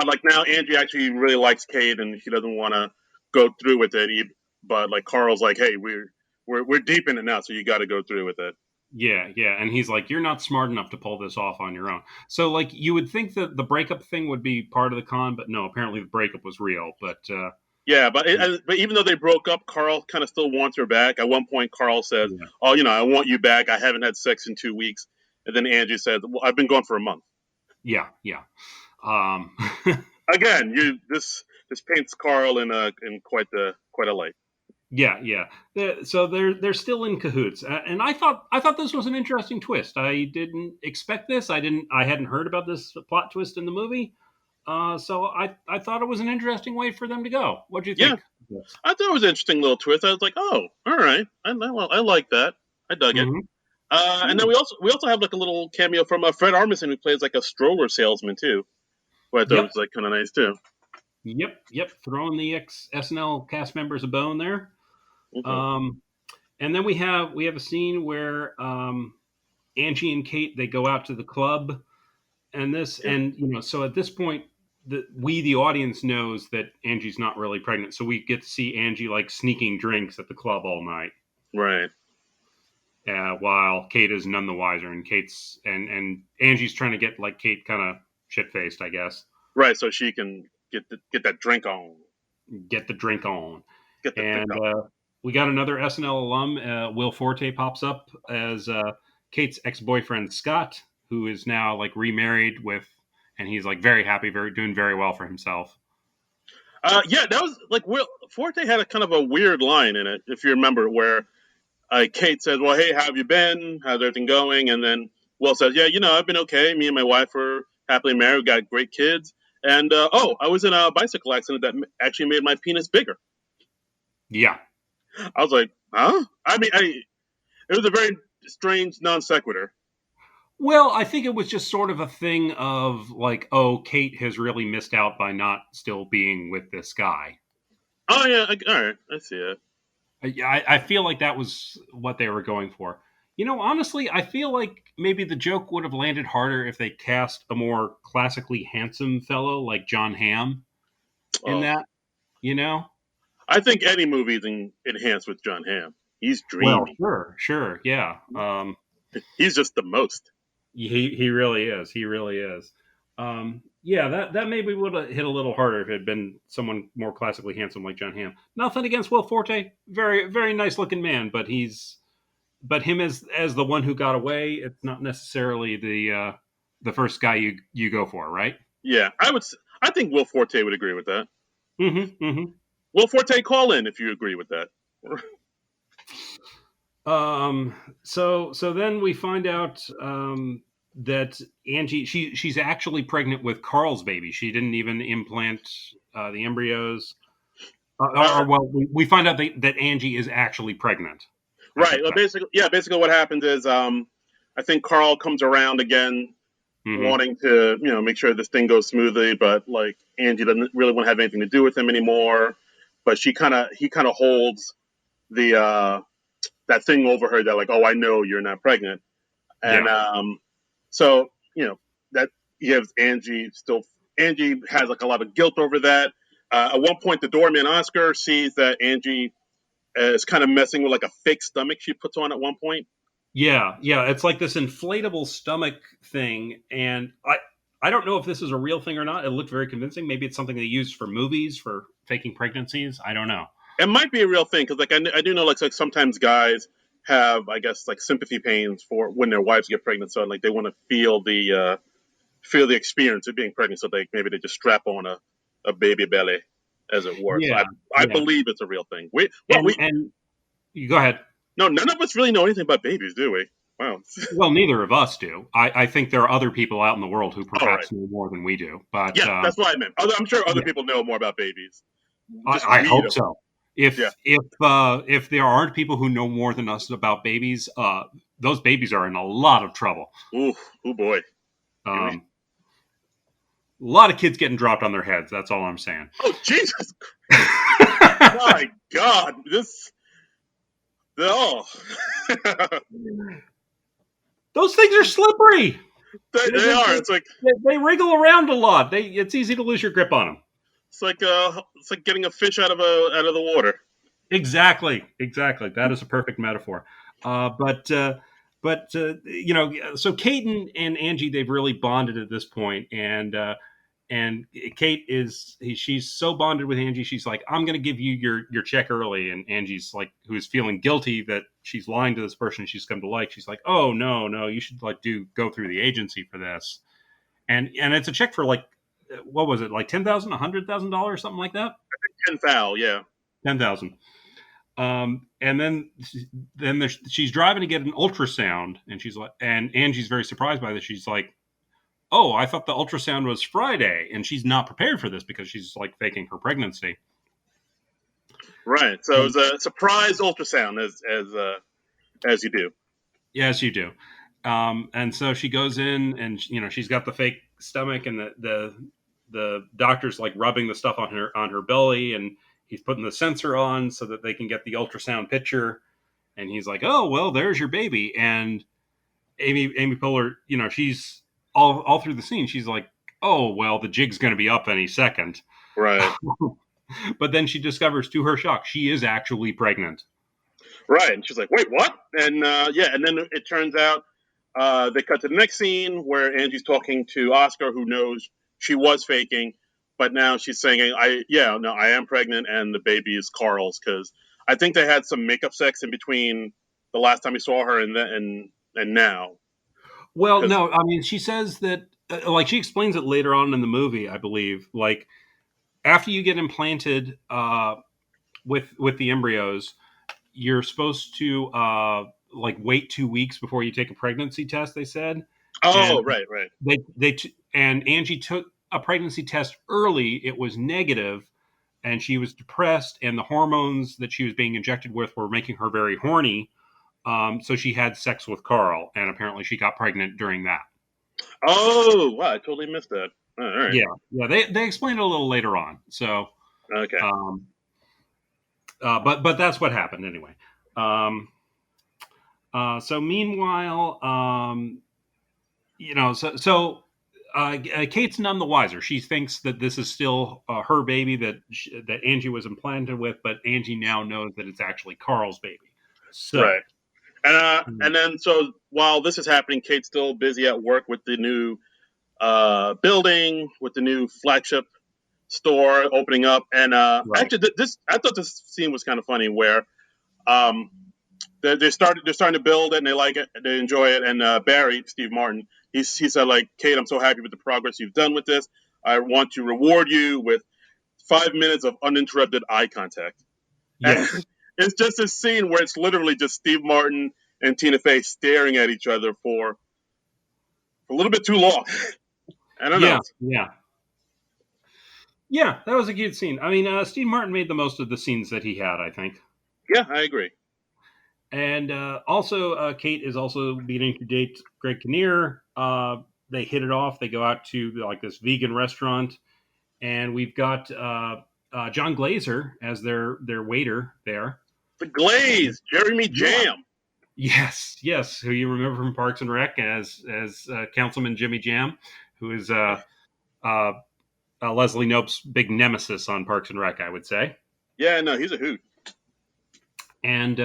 like now Angie actually really likes Kate, and she doesn't want to go through with it. But like Carl's like, hey, we're deep in it now, so you got to go through with it. Yeah, yeah. And he's like, you're not smart enough to pull this off on your own. So, like, you would think that the breakup thing would be part of the con, but no, apparently the breakup was real. But, Yeah, but even though they broke up, Carl kind of still wants her back. At one point, Carl says, yeah, "Oh, I want you back. I haven't had sex in 2 weeks." And then Angie said, "Well, I've been gone for a month." yeah, yeah. Um, Again, this paints Carl in quite a light. yeah, yeah. So they're still in cahoots, and I thought this was an interesting twist. I didn't expect this. I hadn't heard about this plot twist in the movie. So I thought it was an interesting way for them to go. What do you Yeah, think? Yes. I thought it was an interesting little twist. I was like, "Oh, all right, I like that. I dug it." Mm-hmm. And then we also have like a little cameo from Fred Armisen, who plays like a stroller salesman too, who I thought Yep. was like kind of nice too. Yep. Yep. Throwing the ex SNL cast members a bone there. Hmm. Um, and then we have a scene where Angie and Kate, they go out to the club and this, Yeah. and so at this point, the audience knows that Angie's not really pregnant, so we get to see Angie like sneaking drinks at the club all night, Right. while Kate is none the wiser, and and Angie's trying to get like Kate kind of shit faced, I guess, Right. So she can get that drink on. get the drink on. Get the drink And on. we got another SNL alum. Will Forte pops up as Kate's ex-boyfriend Scott, who is now like remarried with, and he's like very happy, doing very well for himself. Yeah, that was like Will Forte had a kind of a weird line in it, if you remember, where Kate says, "Well, hey, how have you been? How's everything going?" And then Will says, "Yeah, I've been okay. Me and my wife are happily married. We got great kids. And oh, I was in a bicycle accident that actually made my penis bigger." Yeah. I was like, "Huh?" I mean, it was a very strange non sequitur. Well, I think it was just sort of a thing of like, oh, Kate has really missed out by not still being with this guy. Oh yeah, all right, I see it. I feel like that was what they were going for. Honestly, I feel like maybe the joke would have landed harder if they cast a more classically handsome fellow like John Hamm in Oh, that, you know? I think any movie is enhanced with John Hamm. He's Well, dreamy. sure, yeah. He's just the most. He really is. He really is. Yeah, that maybe would have hit a little harder if it had been someone more classically handsome like John Hamm. Nothing against Will Forte, very nice looking man, but him as the one who got away, it's not necessarily the first guy you go for, right? Yeah, I think Will Forte would agree with that. Mm-hmm. Mm-hmm. Will Forte, call in if you agree with that. So then we find out that Angie she's actually pregnant with Carl's baby. She didn't even implant the embryos. Or well, we find out that Angie is actually pregnant. I Right. should Well, say. basically what happens is, I think Carl comes around again, Mm-hmm. wanting to, make sure this thing goes smoothly, but like Angie doesn't really want to have anything to do with him anymore. But he kind of holds the that thing over her that like, oh, I know you're not pregnant, and Yeah. so that gives Angie has like a lot of guilt over that. At one point, the doorman Oscar sees that Angie is kind of messing with like a fake stomach she puts on at one point. Yeah. It's like this inflatable stomach thing, and I don't know if this is a real thing or not. It looked very convincing. Maybe it's something they use for movies for faking pregnancies. I don't know. It might be a real thing because like I do know like sometimes guys have, I guess, like sympathy pains for when their wives get pregnant, so like they want to feel the experience of being pregnant, so maybe they just strap on a baby belly, as it were. So Yeah, I yeah. believe it's a real thing. And you go ahead. No, none of us really know anything about babies, do we? Wow. Well, neither of us do. I think there are other people out in the world who All right. perhaps know more than we do. But Yeah, that's what I meant. I'm sure other yeah, people know more about babies. Just I read hope them. so. Yeah. If there aren't people who know more than us about babies, those babies are in a lot of trouble. Ooh, oh boy. Um, a lot of kids getting dropped on their heads. That's all I'm saying. Oh Jesus! My God, this. Oh. Those things are slippery. They are. It's like They wriggle around a lot. It's easy to lose your grip on them. it's like getting a fish out of the water. Exactly. That is a perfect metaphor. But so Kate and Angie, they've really bonded at this point, and Kate she's so bonded with Angie. She's like, I'm going to give you your check early, and Angie's like, who's feeling guilty that she's lying to this person she's come to like. She's like, oh no, you should like go through the agency for this, and it's a check for like, what was it, like $10,000, $100,000, something like that. 10 foul, yeah. 10,000. And then she's driving to get an ultrasound, and she's like, and Angie's very surprised by this. She's like, "Oh, I thought the ultrasound was Friday," and she's not prepared for this because she's like faking her pregnancy. Right. So it was a surprise ultrasound, as you do. Yes, you do. And so she goes in, and she's got the fake stomach, and the doctor's like rubbing the stuff on her belly, and he's putting the sensor on so that they can get the ultrasound picture. And he's like, "Oh, well, there's your baby." And Amy Poehler, she's all through the scene. She's like, "Oh well, the jig's going to be up any second." Right. But then she discovers, to her shock, she is actually pregnant. Right. And she's like, wait, what? And yeah, and then it turns out they cut to the next scene where Angie's talking to Oscar, who knows she was faking, but now she's saying, I am pregnant, and the baby is Carl's, because I think they had some makeup sex in between the last time we saw her and now. Well, Because no, I mean, she says that, like, she explains it later on in the movie, I believe. Like, after you get implanted with the embryos, you're supposed to like wait 2 weeks before you take a pregnancy test. They said, and oh, right, right. and Angie took a pregnancy test early. It was negative, and she was depressed, and the hormones that she was being injected with were making her very horny. So she had sex with Carl, and apparently she got pregnant during that. Oh, wow, I totally missed that. All right. Yeah. They explain it a little later on. So, Okay. um, but that's what happened anyway. So meanwhile, Kate's none the wiser. She thinks that this is still her baby that Angie was implanted with, but Angie now knows that it's actually Carl's baby. So, Right. And then so while this is happening, Kate's still busy at work with the new building, with the new flagship store opening up. And right. actually, I thought this scene was kind of funny, where um, they're starting to build it, and they like it, they enjoy it. And Barry, Steve Martin, he said, like, Kate, I'm so happy with the progress you've done with this. I want to reward you with 5 minutes of uninterrupted eye contact. And Yes. it's just a scene where it's literally just Steve Martin and Tina Fey staring at each other for a little bit too long. I don't know. Yeah. That was a cute scene. I mean, Steve Martin made the most of the scenes that he had, I think. Yeah, I agree. And also, Kate is also beginning to date Greg Kinnear. They hit it off. They go out to like this vegan restaurant, and we've got John Glazer as their waiter there. The Glaze, Jeremy Yeah. Jam. Yes, who you remember from Parks and Rec as Councilman Jimmy Jam, who is Leslie Knope's big nemesis on Parks and Rec, I would say. Yeah, no, he's a hoot. And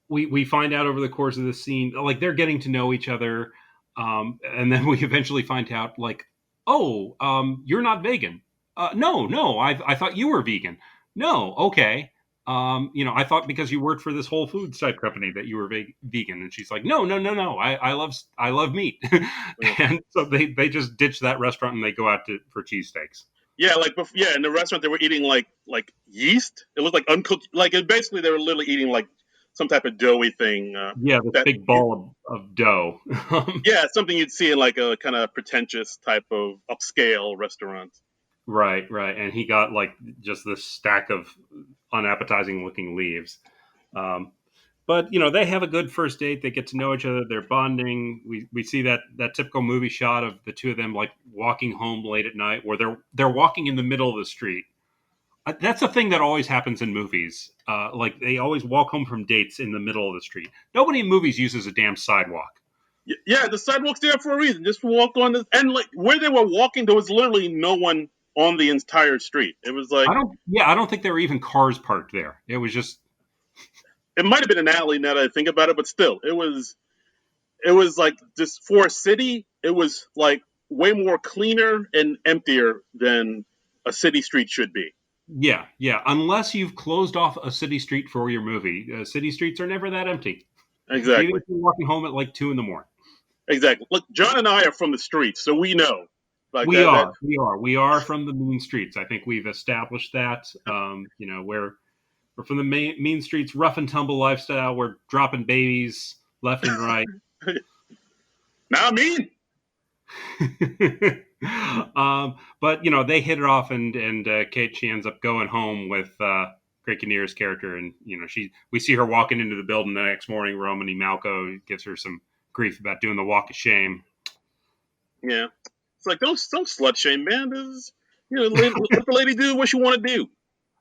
we find out over the course of the scene, like, they're getting to know each other, and then we eventually find out, like, oh, you're not vegan. No, I thought you were vegan. No, okay. I thought because you worked for this Whole Foods type company that you were vegan. And she's like, no. I love meat. And so they just ditch that restaurant and they go out for cheesesteaks. Yeah, in the restaurant they were eating like yeast. It looked like uncooked. Like basically they were literally eating like some type of doughy thing. Yeah, this big ball of dough. Yeah, something you'd see in like a kind of pretentious type of upscale restaurant. Right. And he got like just this stack of unappetizing looking leaves. But they have a good first date. They get to know each other. They're bonding. We see that typical movie shot of the two of them like walking home late at night, where they're walking in the middle of the street. That's a thing that always happens in movies. Like, they always walk home from dates in the middle of the street. Nobody in movies uses a damn sidewalk. Yeah, the sidewalk's there for a reason. Just walk on this, and like where they were walking, there was literally no one on the entire street. It was like I don't think there were even cars parked there. It was just. It might have been an alley now that I think about it, but still, it was like just for a city, it was like way more cleaner and emptier than a city street should be. Yeah. Unless you've closed off a city street for your movie, city streets are never that empty. Exactly. Even if you're walking home at like 2 a.m. Exactly. Look, John and I are from the streets, so we know. Like we are from the mean streets. I think we've established that. We're from the mean streets, rough and tumble lifestyle. We're dropping babies left and right. Not mean. But they hit it off, and Kate, she ends up going home with Greg Kinnear's character, and we see her walking into the building the next morning. Romany Malco gives her some grief about doing the walk of shame. Yeah, it's like don't slut shame, man. This is, let the lady do what she want to do.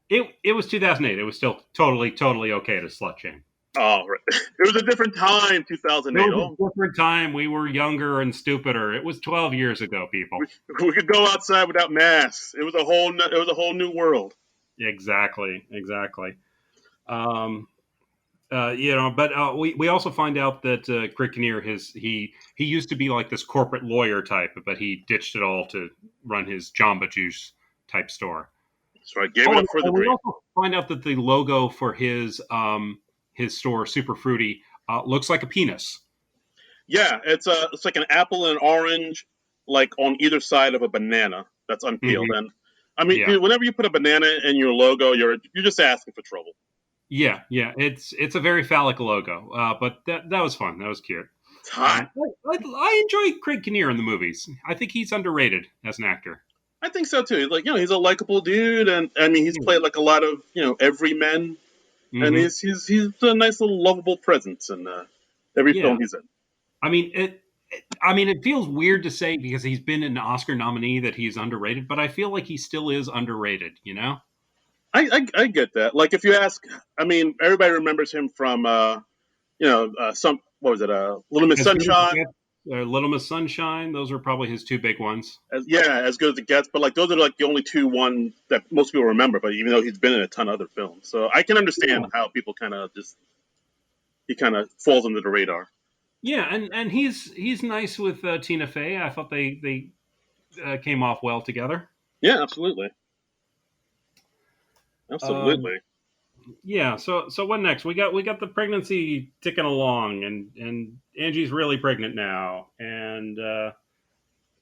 It was 2008. It was still totally okay to slut shame. Oh, right. It was a different time, It 2008. was Oh, a different time. We were younger and stupider. It was 12 years ago, we, people. we could go outside without masks. It was it was a whole new world. Exactly, exactly. Um, but we also find out that Craig Kinnear, he used to be like this corporate lawyer type, but he ditched it all to run his Jamba Juice type store. So I gave it Oh, up for the and we dream. also find out that the logo for his store, Super Fruity, looks like a penis. Yeah, it's like an apple and an orange, like on either side of a banana that's unpeeled. Hmm. And I mean, Yeah, dude, whenever you put a banana in your logo, you're just asking for trouble. yeah, yeah. It's a very phallic logo, but that was fun. That was cute. It's hot. I enjoy Craig Kinnear in the movies. I think he's underrated as an actor. I think so too. Like he's a likable dude, and I mean, he's played like a lot of everymen, and Hmm. he's a nice little lovable presence in every Yeah, film he's in. I mean it feels weird to say because he's been an Oscar nominee that he's underrated, but I feel like he still is underrated. You know, I get that. Like if you ask, I mean, everybody remembers him from some what was it, Little Miss as good as Sunshine. it gets, Little Miss Sunshine. Those are probably his two big ones. As good as it gets. But like those are like the only two ones that most people remember. But even though he's been in a ton of other films, so I can understand Yeah, how people kind of just he kind of falls under the radar. yeah, and he's nice with Tina Fey. I thought they came off well together. Yeah, absolutely, Um, absolutely. yeah. So what next? We got the pregnancy ticking along, and Angie's really pregnant now, and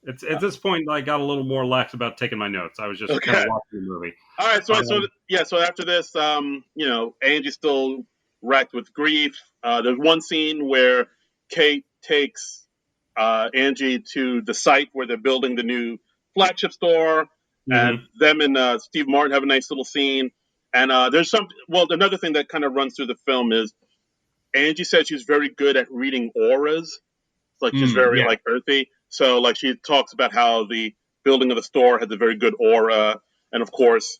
it's at this point I got a little more lax about taking my notes. I was just kind of Okay. watching the movie. All right. Um, So after this, Angie's still racked with grief. There's one scene where Kate takes Angie to the site where they're building the new flagship store, and mhm. them and Steve Martin have a nice little scene. And there's some. Well, another thing that kind of runs through the film is Angie said she's very good at reading auras. Like she's very Yeah. like earthy. So like she talks about how the building of the store has a very good aura, and of course,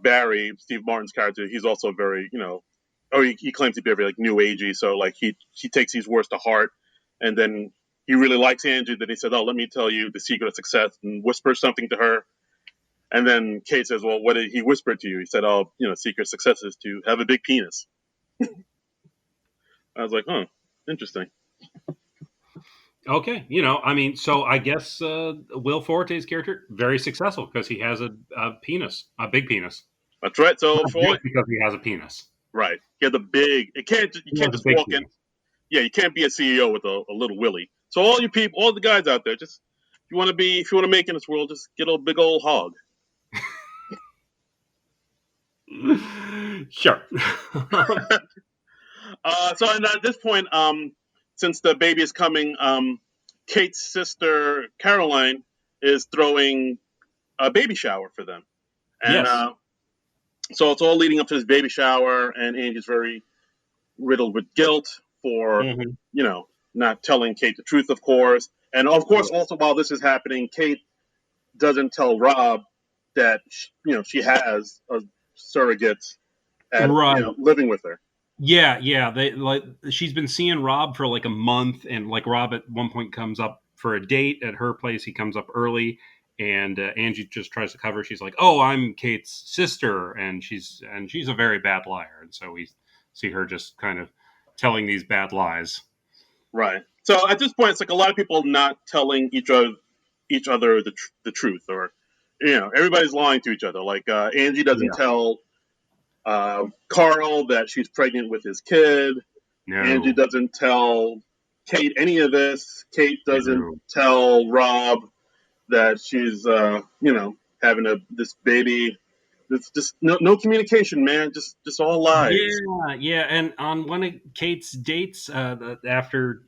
Barry, Steve Martin's character, he's also very he claims to be very like new agey. So like he takes these words to heart, and then he really likes Angie. Then he said, "Oh, let me tell you the secret of success," and whispers something to her. And then Kate says, "Well, what did he whisper to you?" He said, "Oh, secret of success is to have a big penis." I was like, "Oh, interesting." Okay. I mean, so I guess Will Forte's character very successful because he has a penis, a big penis. That's right. So Not for just because he has a penis. right, he had the big. You He can't has a just big walk in. penis. Yeah, you can't be a CEO with a little willy. So all you people, all the guys out there, just if you want to make in this world, just get a big old hog. Sure. So at this point, since the baby is coming, Kate's sister Caroline is throwing a baby shower for them, and Yes. so it's all leading up to this baby shower, and Angie's very riddled with guilt for Hmm. not telling Kate the truth, of course, and of Yeah. course, also while this is happening, Kate doesn't tell Rob that she has a surrogate at Right. living with her. Yeah, yeah. They like she's been seeing Rob for like a month, and like Rob at one point comes up for a date at her place. He comes up early, and Angie just tries to cover. She's like, "Oh, I'm Kate's sister," and she's a very bad liar, and so we see her just kind of telling these bad lies. Right. So at this point, it's like a lot of people not telling each other the truth, or everybody's lying to each other. Like Angie doesn't Yeah. tell Carl that she's pregnant with his kid. Angie No. doesn't tell Kate any of this. Kate doesn't No. tell Rob that she's having this baby. It's just no communication, man. Just all lies. Yeah, yeah. And on one of Kate's dates, after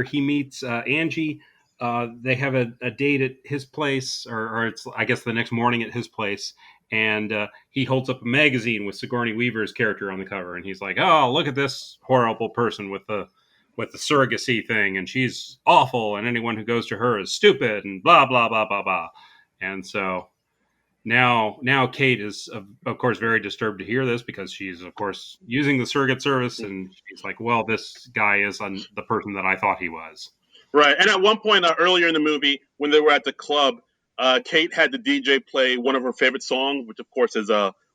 he meets Angie, they have a date at his place, or it's I guess the next morning at his place, and he holds up a magazine with Sigourney Weaver's character on the cover, and he's like, "Oh, look at this horrible person with the surrogacy thing, and she's awful, and anyone who goes to her is stupid, and blah blah blah blah blah." And so now Kate is of course very disturbed to hear this because she's of course using the surrogate service, and she's like, well, this guy is the person that I thought he was. Right. And at one point earlier in the movie, when they were at the club, Kate had the DJ play one of her favorite songs, which of course is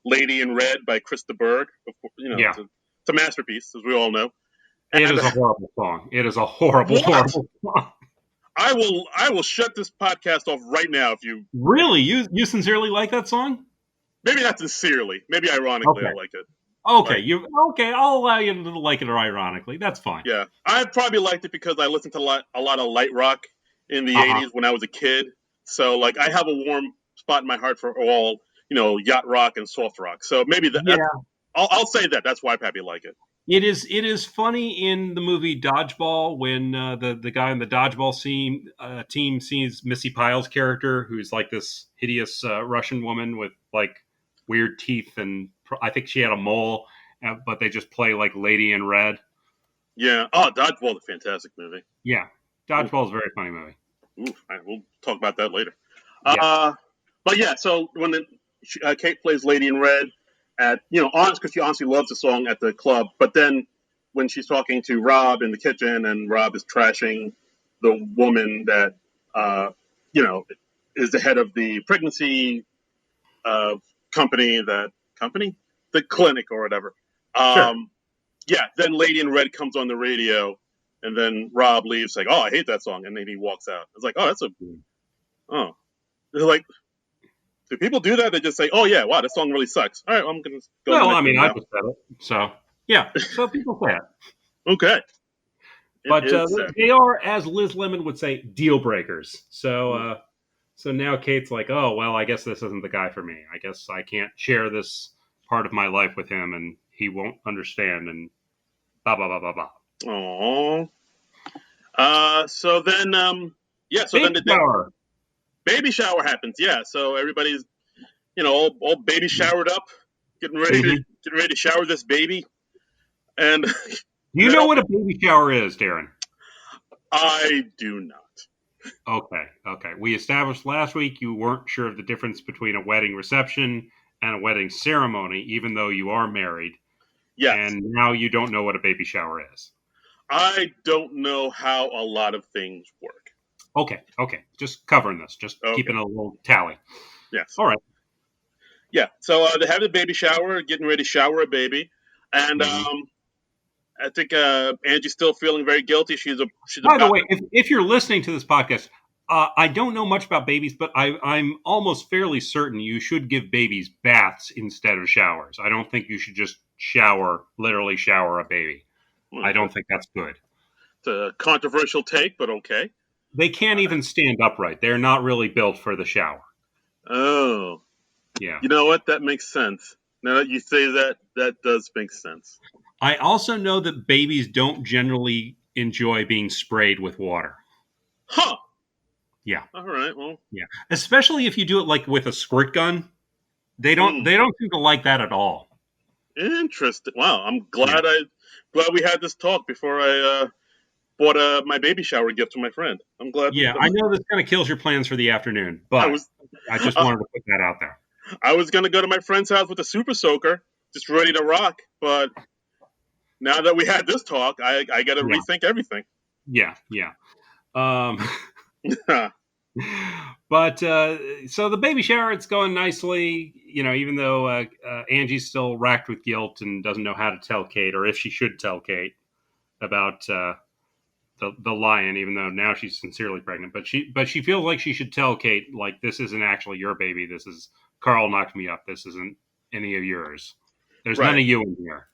"Lady in Red" by Krista Berg. Yeah, it's a masterpiece, as we all know. it is a horrible song. It is a horrible song. I will shut this podcast off right now if you really you sincerely like that song. Maybe not sincerely, maybe ironically. Okay. I like it. Okay, I'll allow you to like it ironically. That's fine. Yeah, I probably liked it because I listened to a lot of light rock in the '80s when I was a kid. So like I have a warm spot in my heart for all yacht rock and soft rock. So maybe I'll say that. That's why I probably like it. It is funny in the movie Dodgeball when the guy in the dodgeball team sees Missy Pyle's character, who's like this hideous Russian woman with like weird teeth, and I think she had a mole, but they just play like Lady in Red. Yeah. Oh, Dodgeball is a fantastic movie. Yeah, Dodgeball is a very funny movie. We'll talk about that later. Yeah. But yeah, so when Kate plays Lady in Red at honest, because she honestly loves the song at the club, but then when she's talking to Rob in the kitchen and Rob is trashing the woman that is the head of the pregnancy company, the clinic or whatever. Sure. Yeah, then Lady in Red comes on the radio, and then Rob leaves like, oh, I hate that song, and then he walks out. It's like, they're like, do people do that? They just say, oh yeah, wow, this song really sucks. All right, I'm gonna go. Well, I mean, I just said it, so yeah. So people say it. Okay. But they are, as Liz Lemon would say, deal breakers. So now Kate's like, oh, well, I guess this isn't the guy for me. I guess I can't share this part of my life with him, and he won't understand, and blah, blah, blah, blah, blah. Aww. So then, baby shower happens. Yeah, so everybody's, all baby showered up, getting ready to shower this baby. And do you know what a baby shower is, Darren? I do not. Okay. We established last week you weren't sure of the difference between a wedding reception and a wedding ceremony, even though you are married. Yes. And now you don't know what a baby shower is. I don't know how a lot of things work. Okay. Just covering this. Just keeping a little tally. Yes. All right. Yeah. So they have the baby shower, getting ready to shower a baby. And I think Angie's still feeling very guilty. She's By the way, if you're listening to this podcast, I don't know much about babies, but I'm almost fairly certain you should give babies baths instead of showers. I don't think you should just literally shower a baby. I don't think that's good. It's a controversial take, but okay. They can't even stand upright. They're not really built for the shower. Oh. Yeah. You know what? That makes sense. Now that you say that, that does make sense. I also know that babies don't generally enjoy being sprayed with water. Huh. Yeah. All right. Well. Yeah. Especially if you do it like with a squirt gun. They don't seem to like that at all. Interesting. Wow. I'm glad we had this talk before I bought my baby shower gift to my friend. I'm glad. Yeah, I know this kind of kills your plans for the afternoon, but I just wanted to put that out there. I was going to go to my friend's house with a super soaker, just ready to rock, but now that we had this talk, I got to rethink everything. Yeah. But so the baby shower, it's going nicely, even though Angie's still racked with guilt and doesn't know how to tell Kate, or if she should tell Kate about the lion, even though now she's sincerely pregnant. But she feels like she should tell Kate, like, this isn't actually your baby. This is Carl knocked me up. This isn't any of yours. There's none of you in here.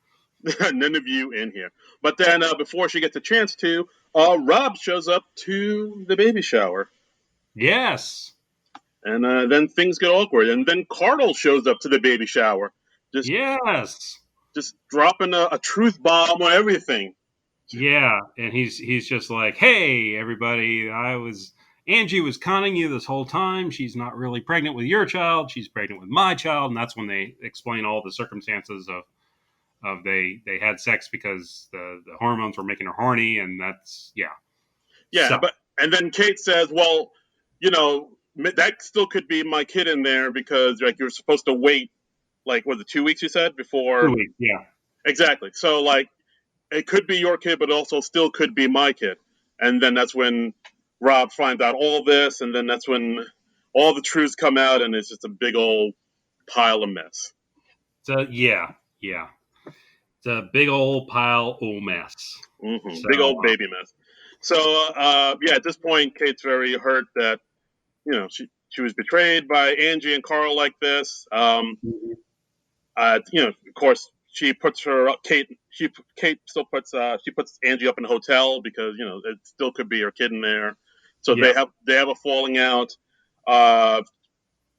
None of you in here. But then before she gets a chance to, Rob shows up to the baby shower. Yes. And then things get awkward. And then Carl shows up to the baby shower. Just dropping a truth bomb on everything. Yeah, and he's just like, hey, everybody, Angie was conning you this whole time. She's not really pregnant with your child. She's pregnant with my child. And that's when they explain all the circumstances of they had sex because the hormones were making her horny. And that's, Yeah, and then Kate says, well, that still could be my kid in there because like you're supposed to wait like was it 2 weeks you said Two before weeks, yeah. exactly. So like it could be your kid, but also still could be my kid. And then that's when Rob finds out all this, and then that's when all the truths come out, and it's just a big old pile of mess. So yeah, yeah. It's a big old pile of mess. So Big old baby mess. So yeah, at this point, Kate's very hurt that she was betrayed by Angie and Carl like this. Of course, she puts her Kate still puts she puts Angie up in a hotel because it still could be her kid in there. So yeah, they have a falling out. Uh,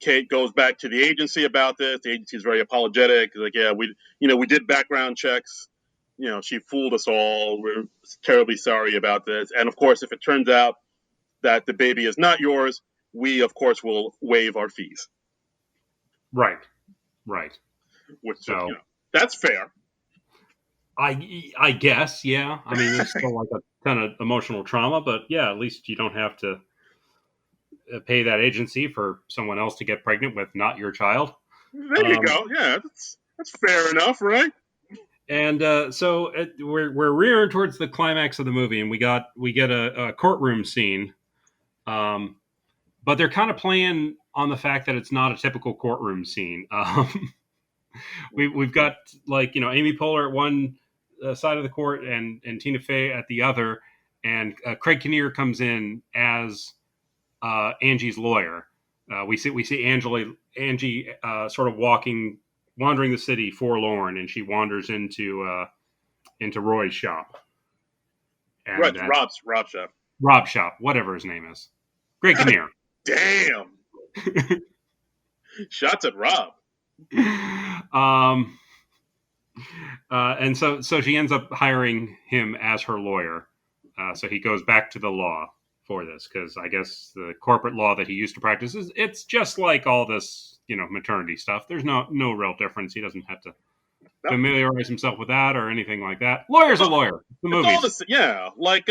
Kate goes back to the agency about this. The agency is very apologetic. Like, yeah, we did background checks. She fooled us all. We're terribly sorry about this. And of course, if it turns out that the baby is not yours, we of course will waive our fees. right, right. Which So that's fair. I guess, yeah. I mean, there's still like a ton of emotional trauma, but yeah, at least you don't have to pay that agency for someone else to get pregnant with not your child. There you go. Yeah, that's fair enough, right? And so we're rearing towards the climax of the movie, and we get a courtroom scene, but they're kind of playing on the fact that it's not a typical courtroom scene. We've got like Amy Poehler at one side of the court and Tina Fey at the other, and Craig Kinnear comes in as Angie's lawyer. We see Angie sort of wandering the city forlorn, and she wanders into Roy's shop. And right, Rob's shop. Rob's shop, whatever his name is. Craig Kinnear. Damn. Shots at Rob. And so she ends up hiring him as her lawyer. So he goes back to the law for this because I guess the corporate law that he used to practice it's just like all this maternity stuff. There's no real difference. He doesn't have to familiarize himself with that or anything like that. Lawyer's a lawyer. The movies, yeah, like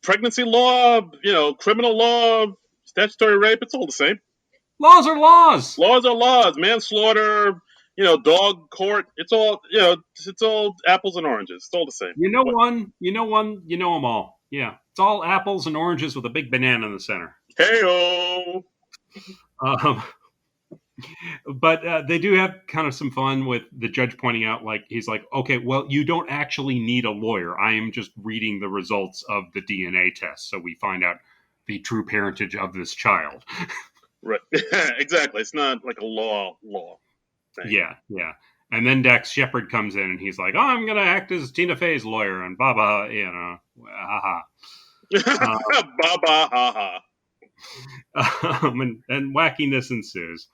pregnancy law, criminal law, statutory rape. It's all the same. Laws are laws. Laws are laws. Manslaughter, dog court. It's all it's all apples and oranges. It's all the same. You know them all. Yeah, it's all apples and oranges with a big banana in the center. Hey-o. But they do have kind of some fun with the judge pointing out, like, he's like, okay, well, you don't actually need a lawyer. I am just reading the results of the DNA test. So we find out the true parentage of this child. Right. Exactly. It's not like a law thing. Yeah. And then Dax Shepard comes in and he's like, oh, I'm going to act as Tina Fey's lawyer and haha. Baba, haha. And wackiness ensues.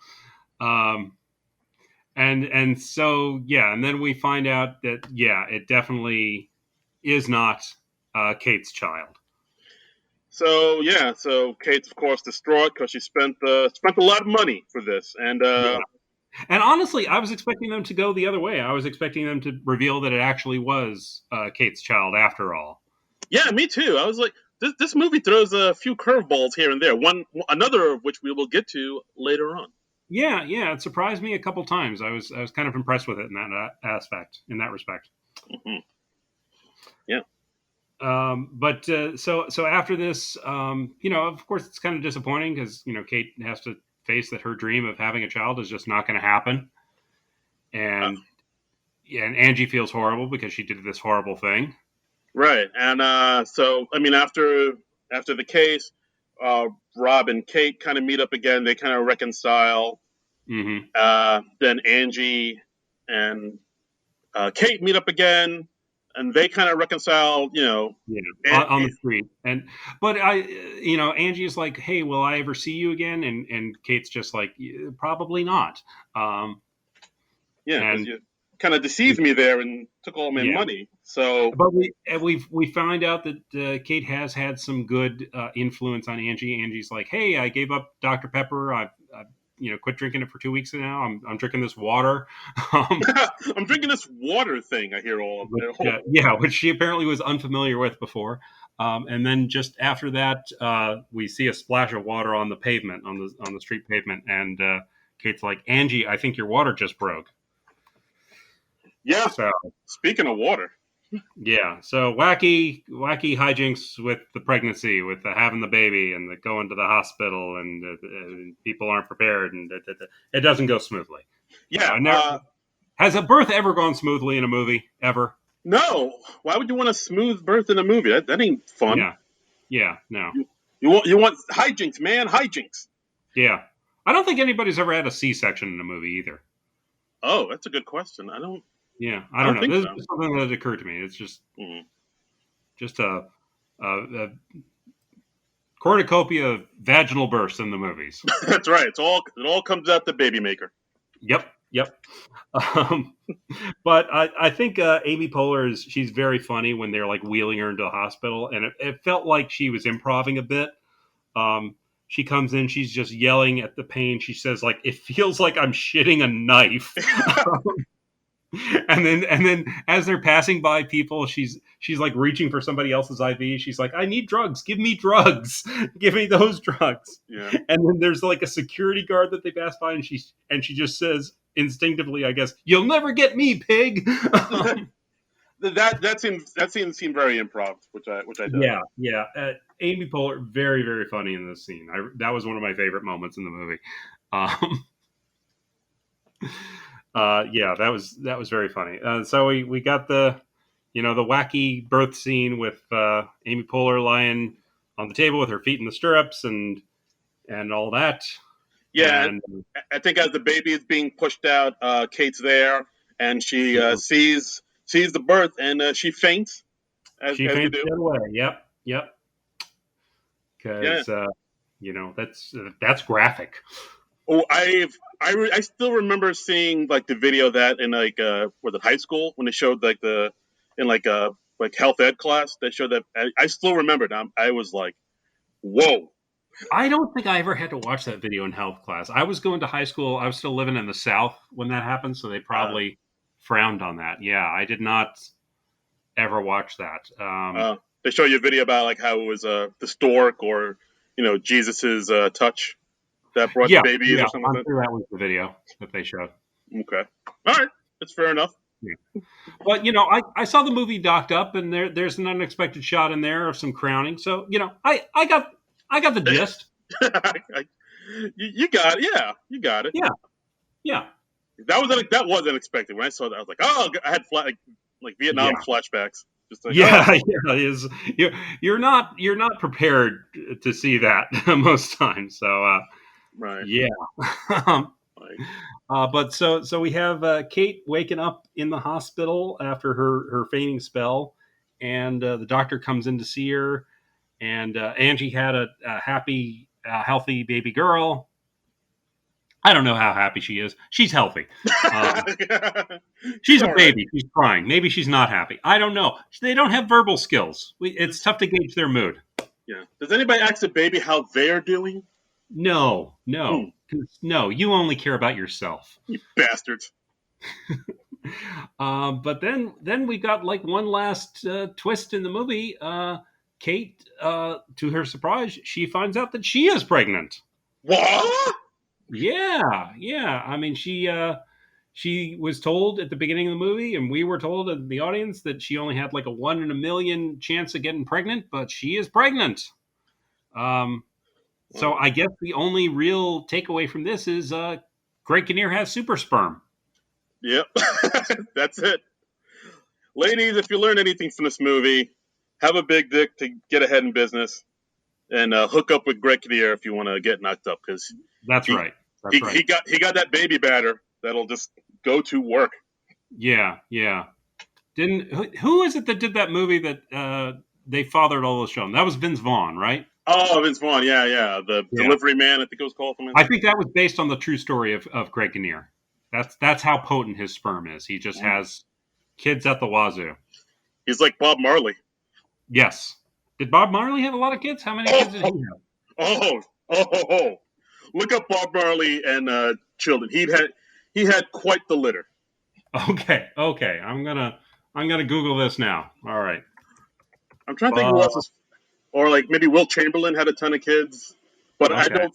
And so, yeah, and then we find out that, yeah, it definitely is not Kate's child. So Kate's of course distraught because she spent a lot of money for this, and And honestly, I was expecting them to go the other way. I was expecting them to reveal that it actually was Kate's child after all. Yeah, me too. I was like, this movie throws a few curveballs here and there. Another of which we will get to later on. Yeah, it surprised me a couple times. I was kind of impressed with it in that aspect, in that respect. Mm-hmm. Yeah. But so after this, of course, it's kind of disappointing because Kate has to face that her dream of having a child is just not going to happen, and Angie feels horrible because she did this horrible thing. Right, and so I mean, after the case, Rob and Kate kind of meet up again. They kind of reconcile. Mm-hmm. Then Angie and Kate meet up again. And they kind of reconcile, on the street. But Angie is like, "Hey, will I ever see you again?" And Kate's just like, "Probably not." And you kind of deceived me there and took all my money. So, but we find out that Kate has had some good influence on Angie. Angie's like, "Hey, I gave up Dr. Pepper. I've quit drinking it for 2 weeks now. I'm drinking this water." I'm drinking this water thing. I hear all of it. Which she apparently was unfamiliar with before. And then just after that, we see a splash of water on the pavement, on the street pavement, and Kate's like, "Angie, I think your water just broke." Yeah. So Speaking of water. yeah, so wacky hijinks with the pregnancy, with the having the baby, and the going to the hospital, and people aren't prepared, and it doesn't go smoothly. Yeah. I never has a birth ever gone smoothly in a movie ever. No. Why would you want a smooth birth in a movie? That ain't fun. Yeah, no, You want hijinks, man, hijinks. yeah. I don't think anybody's ever had a C-section in a movie either. Oh, that's a good question. Yeah, I I don't don't know. think This so. is something that occurred to me. It's just a cornucopia of vaginal bursts in the movies. That's right. It all comes out the baby maker. Yep. Um, but I think Amy Poehler she's very funny when they're like wheeling her into the hospital, and it felt like she was improvising a bit. She comes in, she's just yelling at the pain. She says like, "It feels like I'm shitting a knife." and then as they're passing by people, she's like reaching for somebody else's IV. She's like, "I need drugs. Give me drugs. Give me those drugs." Yeah. And then there's like a security guard that they pass by, and she just says instinctively, I guess, "You'll never get me, pig." that scene seemed very improv, which I did. Yeah. Amy Poehler, very very funny in this scene. That was one of my favorite moments in the movie. Yeah, that was very funny. So we got the the wacky birth scene with Amy Poehler lying on the table with her feet in the stirrups and all that. Yeah, And I think as the baby is being pushed out, Kate's there, and she sees the birth, and she faints, as she you faints do. right away. Yep. Yeah. Because that's graphic. Oh, I still remember seeing like the video of that in like was it high school when they showed like in like health ed class they showed that. I still remember it. I was like, whoa. I don't think I ever had to watch that video in health class. I was going to high school. I was still living in the South when that happened, so they probably frowned on that. Yeah, I did not ever watch that. They show you a video about like how it was the stork or Jesus's touch that brought the babies or something I'm like sure that was the video that they showed. Okay, all right, that's fair enough. Yeah. But I saw the movie docked up, and there's an unexpected shot in there of some crowning. So I got the gist. You got it. Yeah, you got it. Yeah. That was unexpected. When I saw that, I was like, oh, I had like Vietnam flashbacks. Just like, it is. You're not prepared to see that most times. So right. Yeah. But so we have Kate waking up in the hospital after her fainting spell, and the doctor comes in to see her, and Angie had a happy, healthy baby girl. I don't know how happy she is. She's healthy. She's a baby. Right. She's crying. Maybe she's not happy. I don't know. They don't have verbal skills. It's tough to gauge their mood. Yeah. Does anybody ask the baby how they're doing? No. No, you only care about yourself. You bastards. But then we got like one last twist in the movie. Kate, to her surprise, she finds out that she is pregnant. What? Yeah. I mean, she was told at the beginning of the movie, and we were told in the audience that she only had like a 1 in a million chance of getting pregnant, but she is pregnant. So I guess the only real takeaway from this is Greg Kinnear has super sperm. Yep. That's it. Ladies, if you learn anything from this movie, have a big dick to get ahead in business, and hook up with Greg Kinnear if you want to get knocked up, because that's right. He got that baby batter that'll just go to work. Yeah. Who is it that did that movie that they fathered all those shows? That was Vince Vaughn, right? Oh, Vince Vaughn, yeah. The Delivery Man, I think it was called. I think that was based on the true story of Greg Kinnear. That's how potent his sperm is. He just has kids at the wazoo. He's like Bob Marley. Yes. Did Bob Marley have a lot of kids? How many kids did he have? Oh. Look up Bob Marley and children. He had quite the litter. Okay. I'm gonna Google this now. All right. I'm trying to think who else is. or like maybe Will Chamberlain had a ton of kids. But Okay.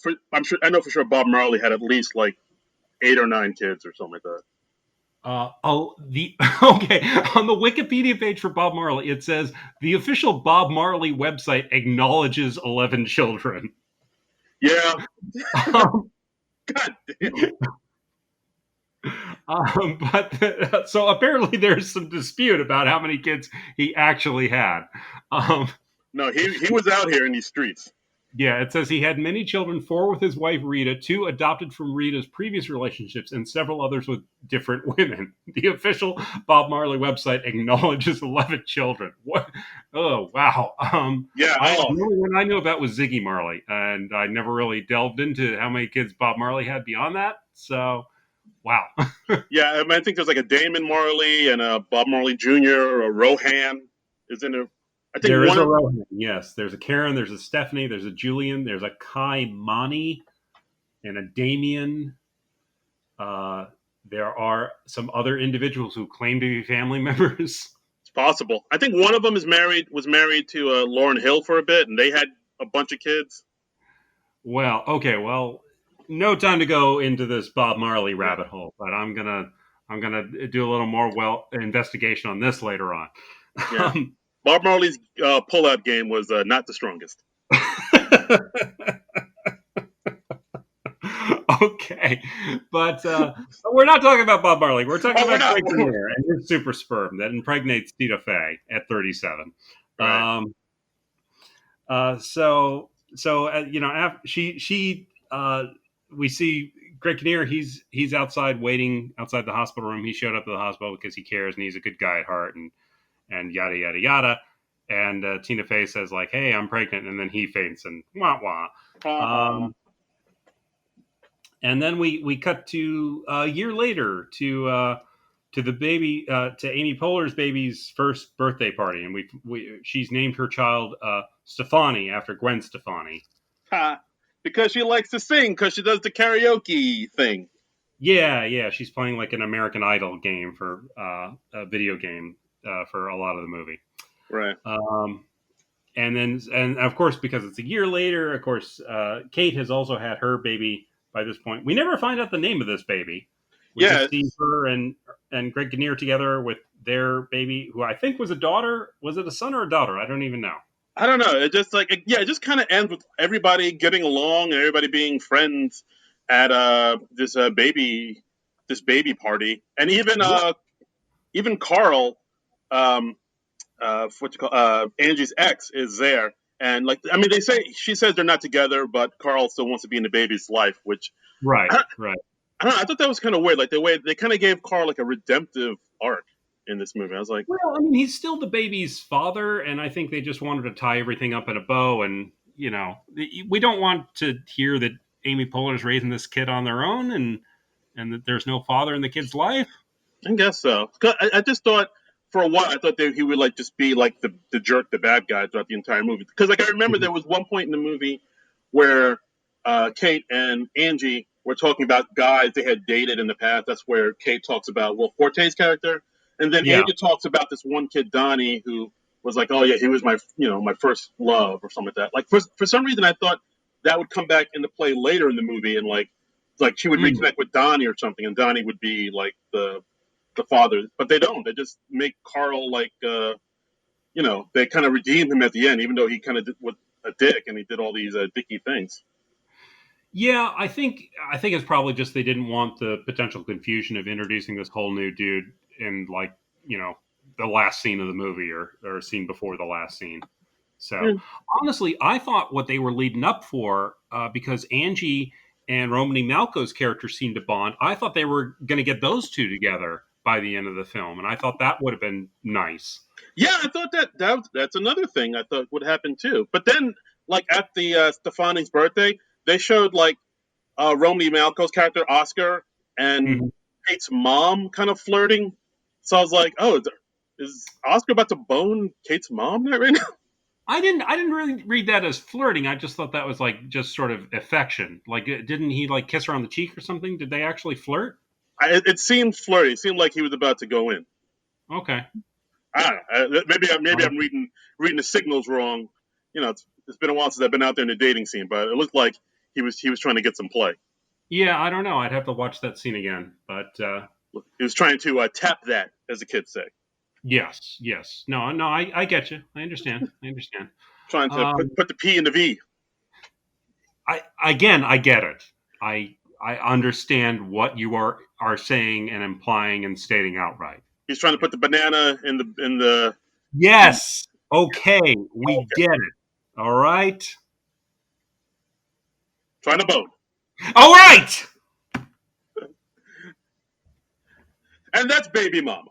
I know for sure Bob Marley had at least like 8 or 9 kids or something like that. The okay, on the Wikipedia page for Bob Marley, it says the official Bob Marley website acknowledges 11 children. Yeah. Um, God damn. but so apparently there's some dispute about how many kids he actually had. Um, No, he was out here in these streets. Yeah, it says he had many children, 4 with his wife Rita, 2 adopted from Rita's previous relationships, and several others with different women. The official Bob Marley website acknowledges 11 children. What? Oh, wow. Yeah. Oh, The only one I knew about was Ziggy Marley, and I never really delved into how many kids Bob Marley had beyond that. So, wow. yeah. I, mean, I think there's like a Damon Marley and a Bob Marley Jr. or a Rohan is in there. I think There is one. a Rohan, yes. There's a Karen, there's a Stephanie, there's a Julian, there's a Kai Mani, and a Damien. Uh, there are some other individuals who claim to be family members. It's possible. I think one of them was married to Lauren Hill for a bit, and they had a bunch of kids. Well, okay, well, no time to go into this Bob Marley rabbit hole, but I'm gonna do a little more investigation on this later on. Yeah. Bob Marley's pullout game was not the strongest. Okay, but we're not talking about Bob Marley. We're talking Oh, we're about not. Greg Kinnear and his super sperm that impregnates Tita Fey at 37. Right. You know, we see Greg Kinnear. He's outside waiting outside the hospital room. He showed up to the hospital because he cares and he's a good guy at heart and yada yada yada. And Tina Fey says like, "Hey, I'm pregnant," and then he faints and wah wah. And then we cut to a year later to the baby to Amy Poehler's baby's first birthday party, and she's named her child Stefani after Gwen Stefani. Because she likes to sing, because she does the karaoke thing. Yeah, she's playing like an American Idol game for a video game for a lot of the movie. Right. And of course, because it's a year later, of course, Kate has also had her baby by this point. We never find out the name of this baby. We just see her and Greg Kinnear together with their baby, who I think was a daughter. Was it a son or a daughter? I don't even know. I don't know. It just it just kind of ends with everybody getting along and everybody being friends at this baby party, and even Carl, what you call Angie's ex, is there. And like, I mean, she says they're not together, but Carl still wants to be in the baby's life, which right. I don't know. I thought that was kind of weird. Like the way they kind of gave Carl like a redemptive arc in this movie. I was like, well, I mean, he's still the baby's father, and I think they just wanted to tie everything up in a bow. And you know, we don't want to hear that Amy Poehler's raising this kid on their own, and that there's no father in the kid's life. I guess so. I just thought for a while I thought that he would like just be like the jerk, the bad guy throughout the entire movie. Because like I remember there was one point in the movie where Kate and Angie were talking about guys they had dated in the past. That's where Kate talks about Will Forte's character, and then Angie talks about this one kid Donnie who was like, oh yeah, he was my my first love or something like that. Like for some reason I thought that would come back into play later in the movie and like she would reconnect with Donnie or something, and Donnie would be like the father, but they don't. They just make Carl like they kind of redeem him at the end, even though he kind of was a dick and he did all these dicky things. Yeah, I think it's probably just they didn't want the potential confusion of introducing this whole new dude in like the last scene of the movie or scene before the last scene. So honestly, I thought what they were leading up for because Angie and Romany Malco's characters seemed to bond. I thought they were going to get those two together by the end of the film, and I thought that would have been nice. Yeah, I thought that's another thing I thought would happen too. But then, like at the Stefani's birthday, they showed like Romany Malco's character Oscar and Kate's mom kind of flirting. So I was like, oh, is Oscar about to bone Kate's mom right now? I didn't really read that as flirting. I just thought that was like just sort of affection. Like, didn't he like kiss her on the cheek or something? Did they actually flirt? It seemed flirty. It seemed like he was about to go in. Okay. I don't know. Maybe I'm reading the signals wrong. it's been a while since I've been out there in the dating scene, but it looked like he was trying to get some play. Yeah, I don't know. I'd have to watch that scene again. But He was trying to tap that, as the kids say. yes, yes. No, no, I get you. I understand. I understand. Trying to Um, put the P in the V. I get it. I understand what you are saying and implying and stating outright. He's trying to put the banana in the. Yes. Okay, we Okay. get it. All right. Trying to bone. All right. And that's Baby Mama.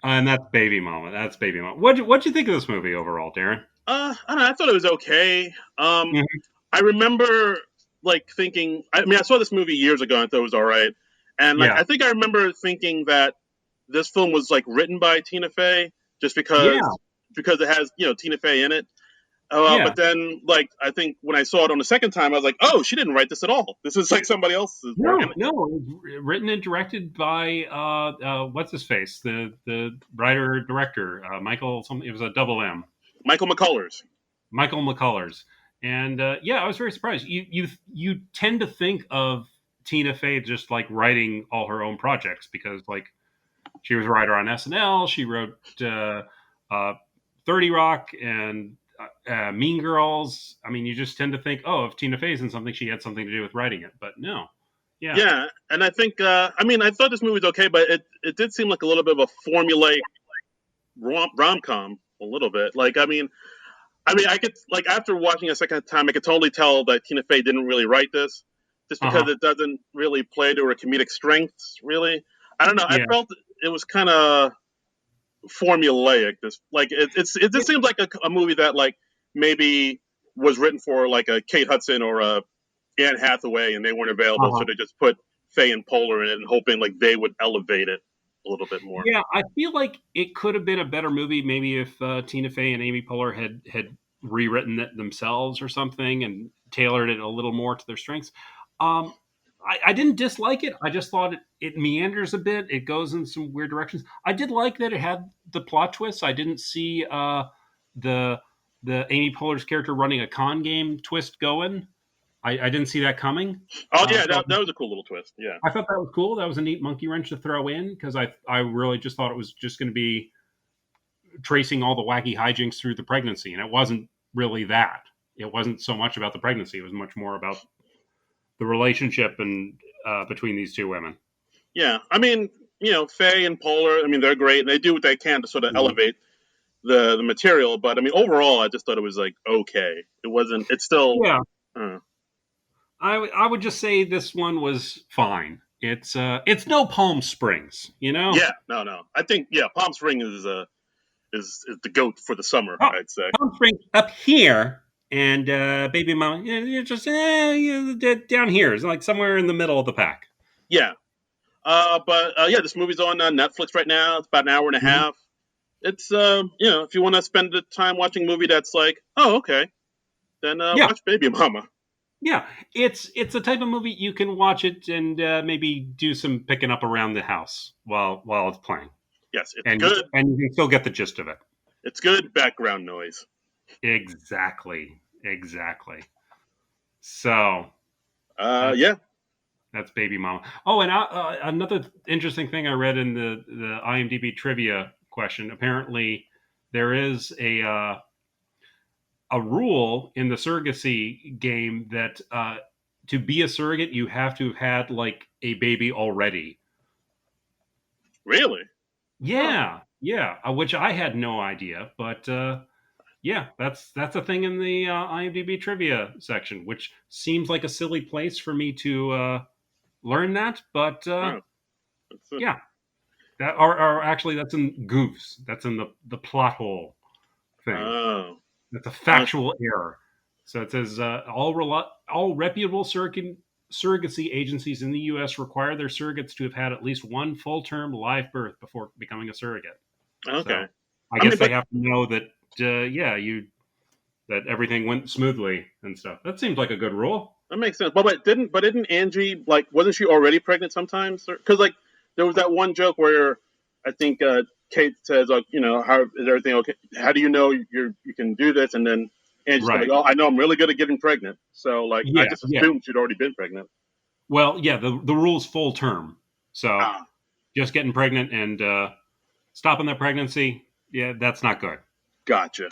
And that's Baby Mama. That's Baby Mama. What'd you think of this movie overall, Darren? I don't know. I thought it was okay. Mhm. I remember like thinking. I mean, I saw this movie years ago and I thought it was all right. And like, Yeah. I think I remember thinking that this film was like written by Tina Fey just Yeah. because it has Tina Fey in it. Yeah. But then, like, I think when I saw it on the second time, I was like, "Oh, she didn't write this at all. This is like somebody else's work." No, no. It was written and directed by what's his face, the writer director Michael. Something. It was a double M. Michael McCullers. Michael McCullers. And yeah, I was very surprised. You tend to think of Tina Fey just like writing all her own projects because like she was a writer on SNL. She wrote uh, 30 Rock and Mean Girls. I mean, you just tend to think, oh, if Tina Fey's in something, she had something to do with writing it. But no. Yeah. Yeah, and I think I mean I thought this movie was okay, but it did seem like a little bit of a formulaic rom com a little bit. Like I mean I could like after watching a second time, I could totally tell that Tina Fey didn't really write this, just because Uh-huh. it doesn't really play to her comedic strengths. Really, I don't know. I Yeah. felt it was kind of formulaic. This like it just seems like a movie that like maybe was written for like a Kate Hudson or a Anne Hathaway, and they weren't available, Uh-huh. so they just put Faye and Poehler in it, and hoping like they would elevate it a little bit more. Yeah, I feel like it could have been a better movie maybe if Tina Fey and Amy Poehler had rewritten it themselves or something and tailored it a little more to their strengths. Um, I didn't dislike it. I just thought it meanders a bit. It goes in some weird directions. I did like that it had the plot twists. I didn't see the the Amy Poehler's character running a con game twist going. I didn't see that coming. Oh yeah, So that was a cool little twist. Yeah, I thought that was cool. That was a neat monkey wrench to throw in because I really just thought it was just going to be tracing all the wacky hijinks through the pregnancy, and it wasn't really that. It wasn't so much about the pregnancy. It was much more about the relationship and between these two women. yeah. I mean, Faye and Poehler. I mean, they're great, and they do what they can to sort of Mhm. elevate the material. But I mean, overall, I just thought it was like okay. It wasn't. It's still. Yeah, Uh, I would just say this one was fine. It's no Palm Springs, you know. yeah, no. I think Palm Springs is the goat for the summer. Oh, I'd say. Palm Springs up here, and Baby Mama, you're just down here. It's like somewhere in the middle of the pack. Yeah, but yeah, this movie's on Netflix right now. It's about an hour and a Mhm. half. It's if you want to spend the time watching a movie that's like, oh, okay, then Yeah, watch Baby Mama. yeah. It's a type of movie you can watch it and maybe do some picking up around the house while it's playing, Yes, it's and good. and you can still get the gist of it. It's good background noise. Exactly, exactly. So that's Yeah. that's Baby Mama. Oh, and another interesting thing I read in the IMDb trivia question. Apparently, there is a rule in the surrogacy game that to be a surrogate, you have to have had like a baby already. Really? Huh. Yeah, yeah, which I had no idea, but yeah, that's a thing in the IMDb trivia section, which seems like a silly place for me to learn that, but Wow. That's, yeah, that or actually that's in Goofs. That's in the plot hole thing. oh. That's a Uh, factual error. So it says all reputable surrogacy agencies in the U.S. require their surrogates to have had at least one full-term live birth before becoming a surrogate. okay. So I I mean, guess they but have to know that yeah, that everything went smoothly and stuff. That seems like a good rule. that makes sense. But didn't Angie like wasn't she already pregnant sometimes? Because like there was that one joke where I think Kate says like how is everything okay? How do you know you can do this? And then And she's like, Right. "Oh, I know I'm really good at getting pregnant." So like, I Yeah. just Yeah. assumed she'd already been pregnant. Well, yeah. The rule's full term. So Ah, just getting pregnant and stopping that pregnancy, yeah, that's not good. gotcha.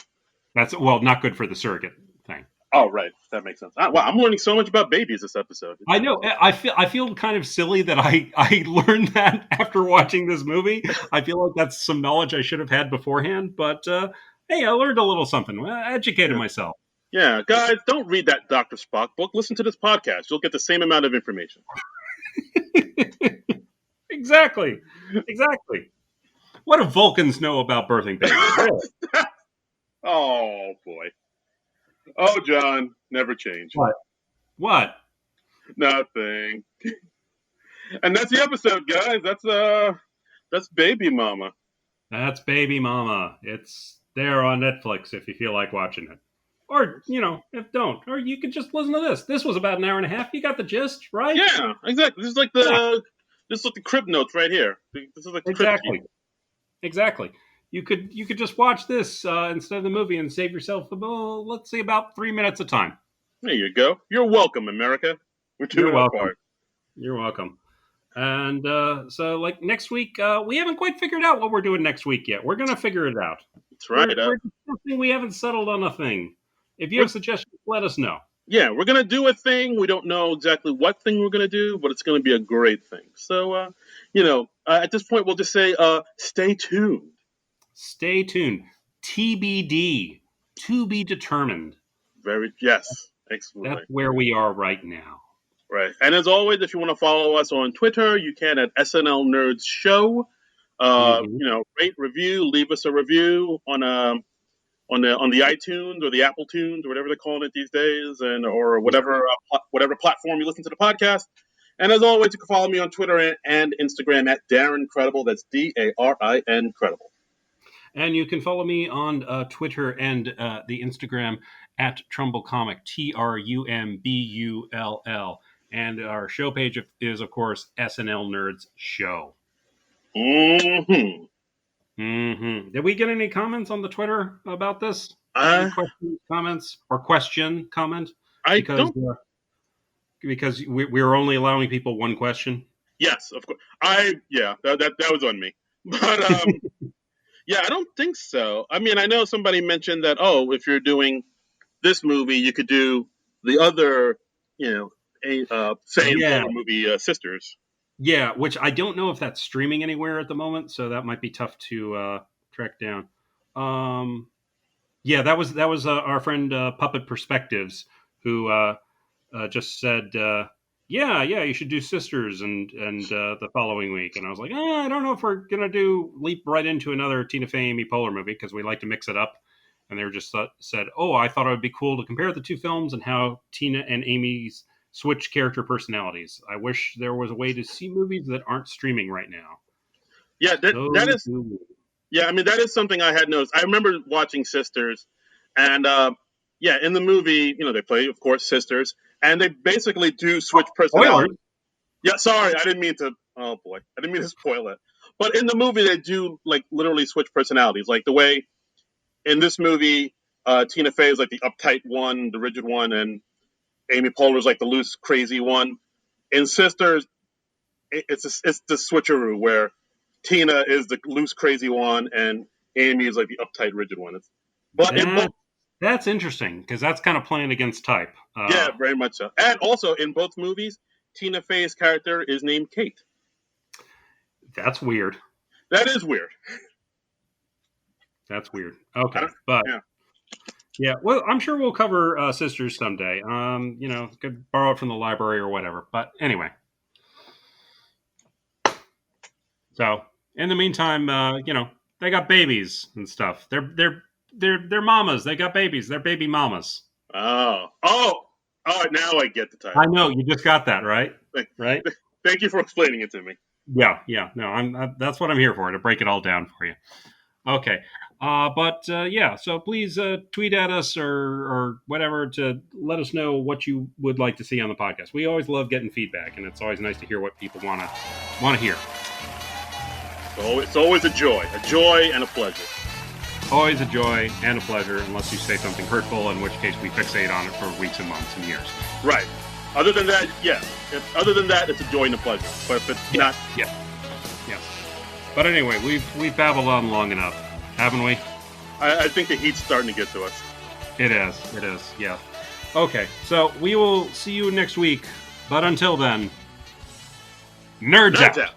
That's not good for the surrogate thing. Oh, right, that makes sense. Wow, I'm learning so much about babies this episode. I know. I feel kind of silly that I learned that after watching this movie. I feel like that's some knowledge I should have had beforehand. But hey, I learned a little something. I educated Yeah. myself. Yeah, guys, don't read that Dr. Spock book. Listen to this podcast. You'll get the same amount of information. Exactly. Exactly. What do Vulcans know about birthing babies? Really? Oh boy. Oh, John, never change. What? What? Nothing. And that's the episode, guys. That's Baby Mama. That's Baby Mama. It's there on Netflix if you feel like watching it. Or, if don't. Or you could just listen to this. This was about an hour and a half. You got the gist, right? Yeah, exactly. This is like the crib notes right here. This is like the crib Exactly. sheet. Exactly. You could just watch this instead of the movie and save yourself, let's say, about 3 minutes of time. There you go. You're welcome, America. We're You're doing our welcome. part. You're welcome. And so, like, next week, we haven't quite figured out what we're doing next week yet. We're going to figure it out. That's right. We're discussing, we haven't settled on a thing. If you have suggestions, let us know. Yeah, we're gonna do a thing. We don't know exactly what thing we're gonna do, but it's gonna be a great thing. So, at this point, we'll just say, stay tuned. Stay tuned. TBD. To be determined. Yes, excellent. That's where we are right now. Right. And as always, if you want to follow us on Twitter, you can at SNL Nerds Show. Rate, review, leave us a review on the iTunes or the Apple Tunes or whatever they're calling it these days, or whatever platform you listen to the podcast. And as always, you can follow me on Twitter and Instagram at Darren Credible. That's DARIN Credible. And you can follow me on Twitter and the Instagram at Trumbull Comic, TRUMBULL. And our show page is, of course, SNL Nerds Show. Mm-hmm. Mm-hmm. Did we get any comments on the Twitter about this? Questions, comments, or comment? Because we're only allowing people one question. Yes, of course. That was on me. But yeah, I don't think so. I mean, I know somebody mentioned that. Oh, if you're doing this movie, you could do the other, movie, Sisters. Yeah, which I don't know if that's streaming anywhere at the moment, so that might be tough to track down. Yeah, that was our friend Puppet Perspectives who just said, yeah, you should do Sisters and the following week. And I was like, I don't know if we're gonna leap right into another Tina Fey Amy Poehler movie because we like to mix it up. And they were just said, I thought it would be cool to compare the two films and how Tina and Amy's switch character personalities. I wish there was a way to see movies that aren't streaming right now. Yeah, that is. Yeah, I mean that is something I had noticed. I remember watching Sisters, and in the movie, they play, of course, sisters, and they basically do switch personalities. Yeah, sorry, I didn't mean to. Oh boy, I didn't mean to spoil it. But in the movie, they do like literally switch personalities, like the way in this movie, Tina Fey is like the uptight one, the rigid one, and Amy Poehler is like the loose, crazy one. In Sisters, it's the switcheroo where Tina is the loose, crazy one, and Amy is like the uptight, rigid one. That's interesting because that's kind of playing against type. Yeah, very much so. And also in both movies, Tina Fey's character is named Kate. That's weird. That is weird. That's weird. Okay, but yeah, well, I'm sure we'll cover Sisters someday. Could borrow it from the library or whatever. But anyway, so in the meantime, they got babies and stuff. They're mamas. They got babies. They're baby mamas. Oh! Now I get the title. I know you just got that right. Right. Thank you for explaining it to me. Yeah. No, that's what I'm here for, to break it all down for you. Okay. So please tweet at us or whatever to let us know what you would like to see on the podcast. We always love getting feedback, and it's always nice to hear what people want to hear. So it's always a joy and a pleasure. Always a joy and a pleasure, unless you say something hurtful, in which case we fixate on it for weeks and months and years. Right. Other than that, yeah. Other than that, it's a joy and a pleasure. But if it's not... Yeah. Yes. But anyway, we've babbled on long enough, haven't we? I think the heat's starting to get to us. It is, yeah. Okay, so we will see you next week. But until then, Nerds out.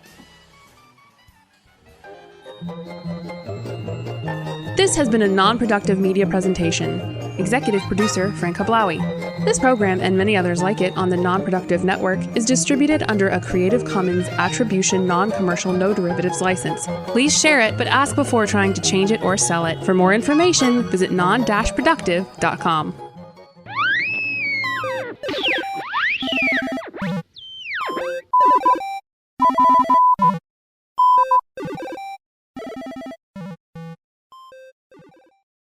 This has been a non-productive media presentation. Executive producer Frank Hablawi. This program and many others like it on the Non-Productive Network is distributed under a Creative Commons Attribution Non-Commercial No Derivatives license. Please share it, but ask before trying to change it or sell it. For more information, visit non-productive.com.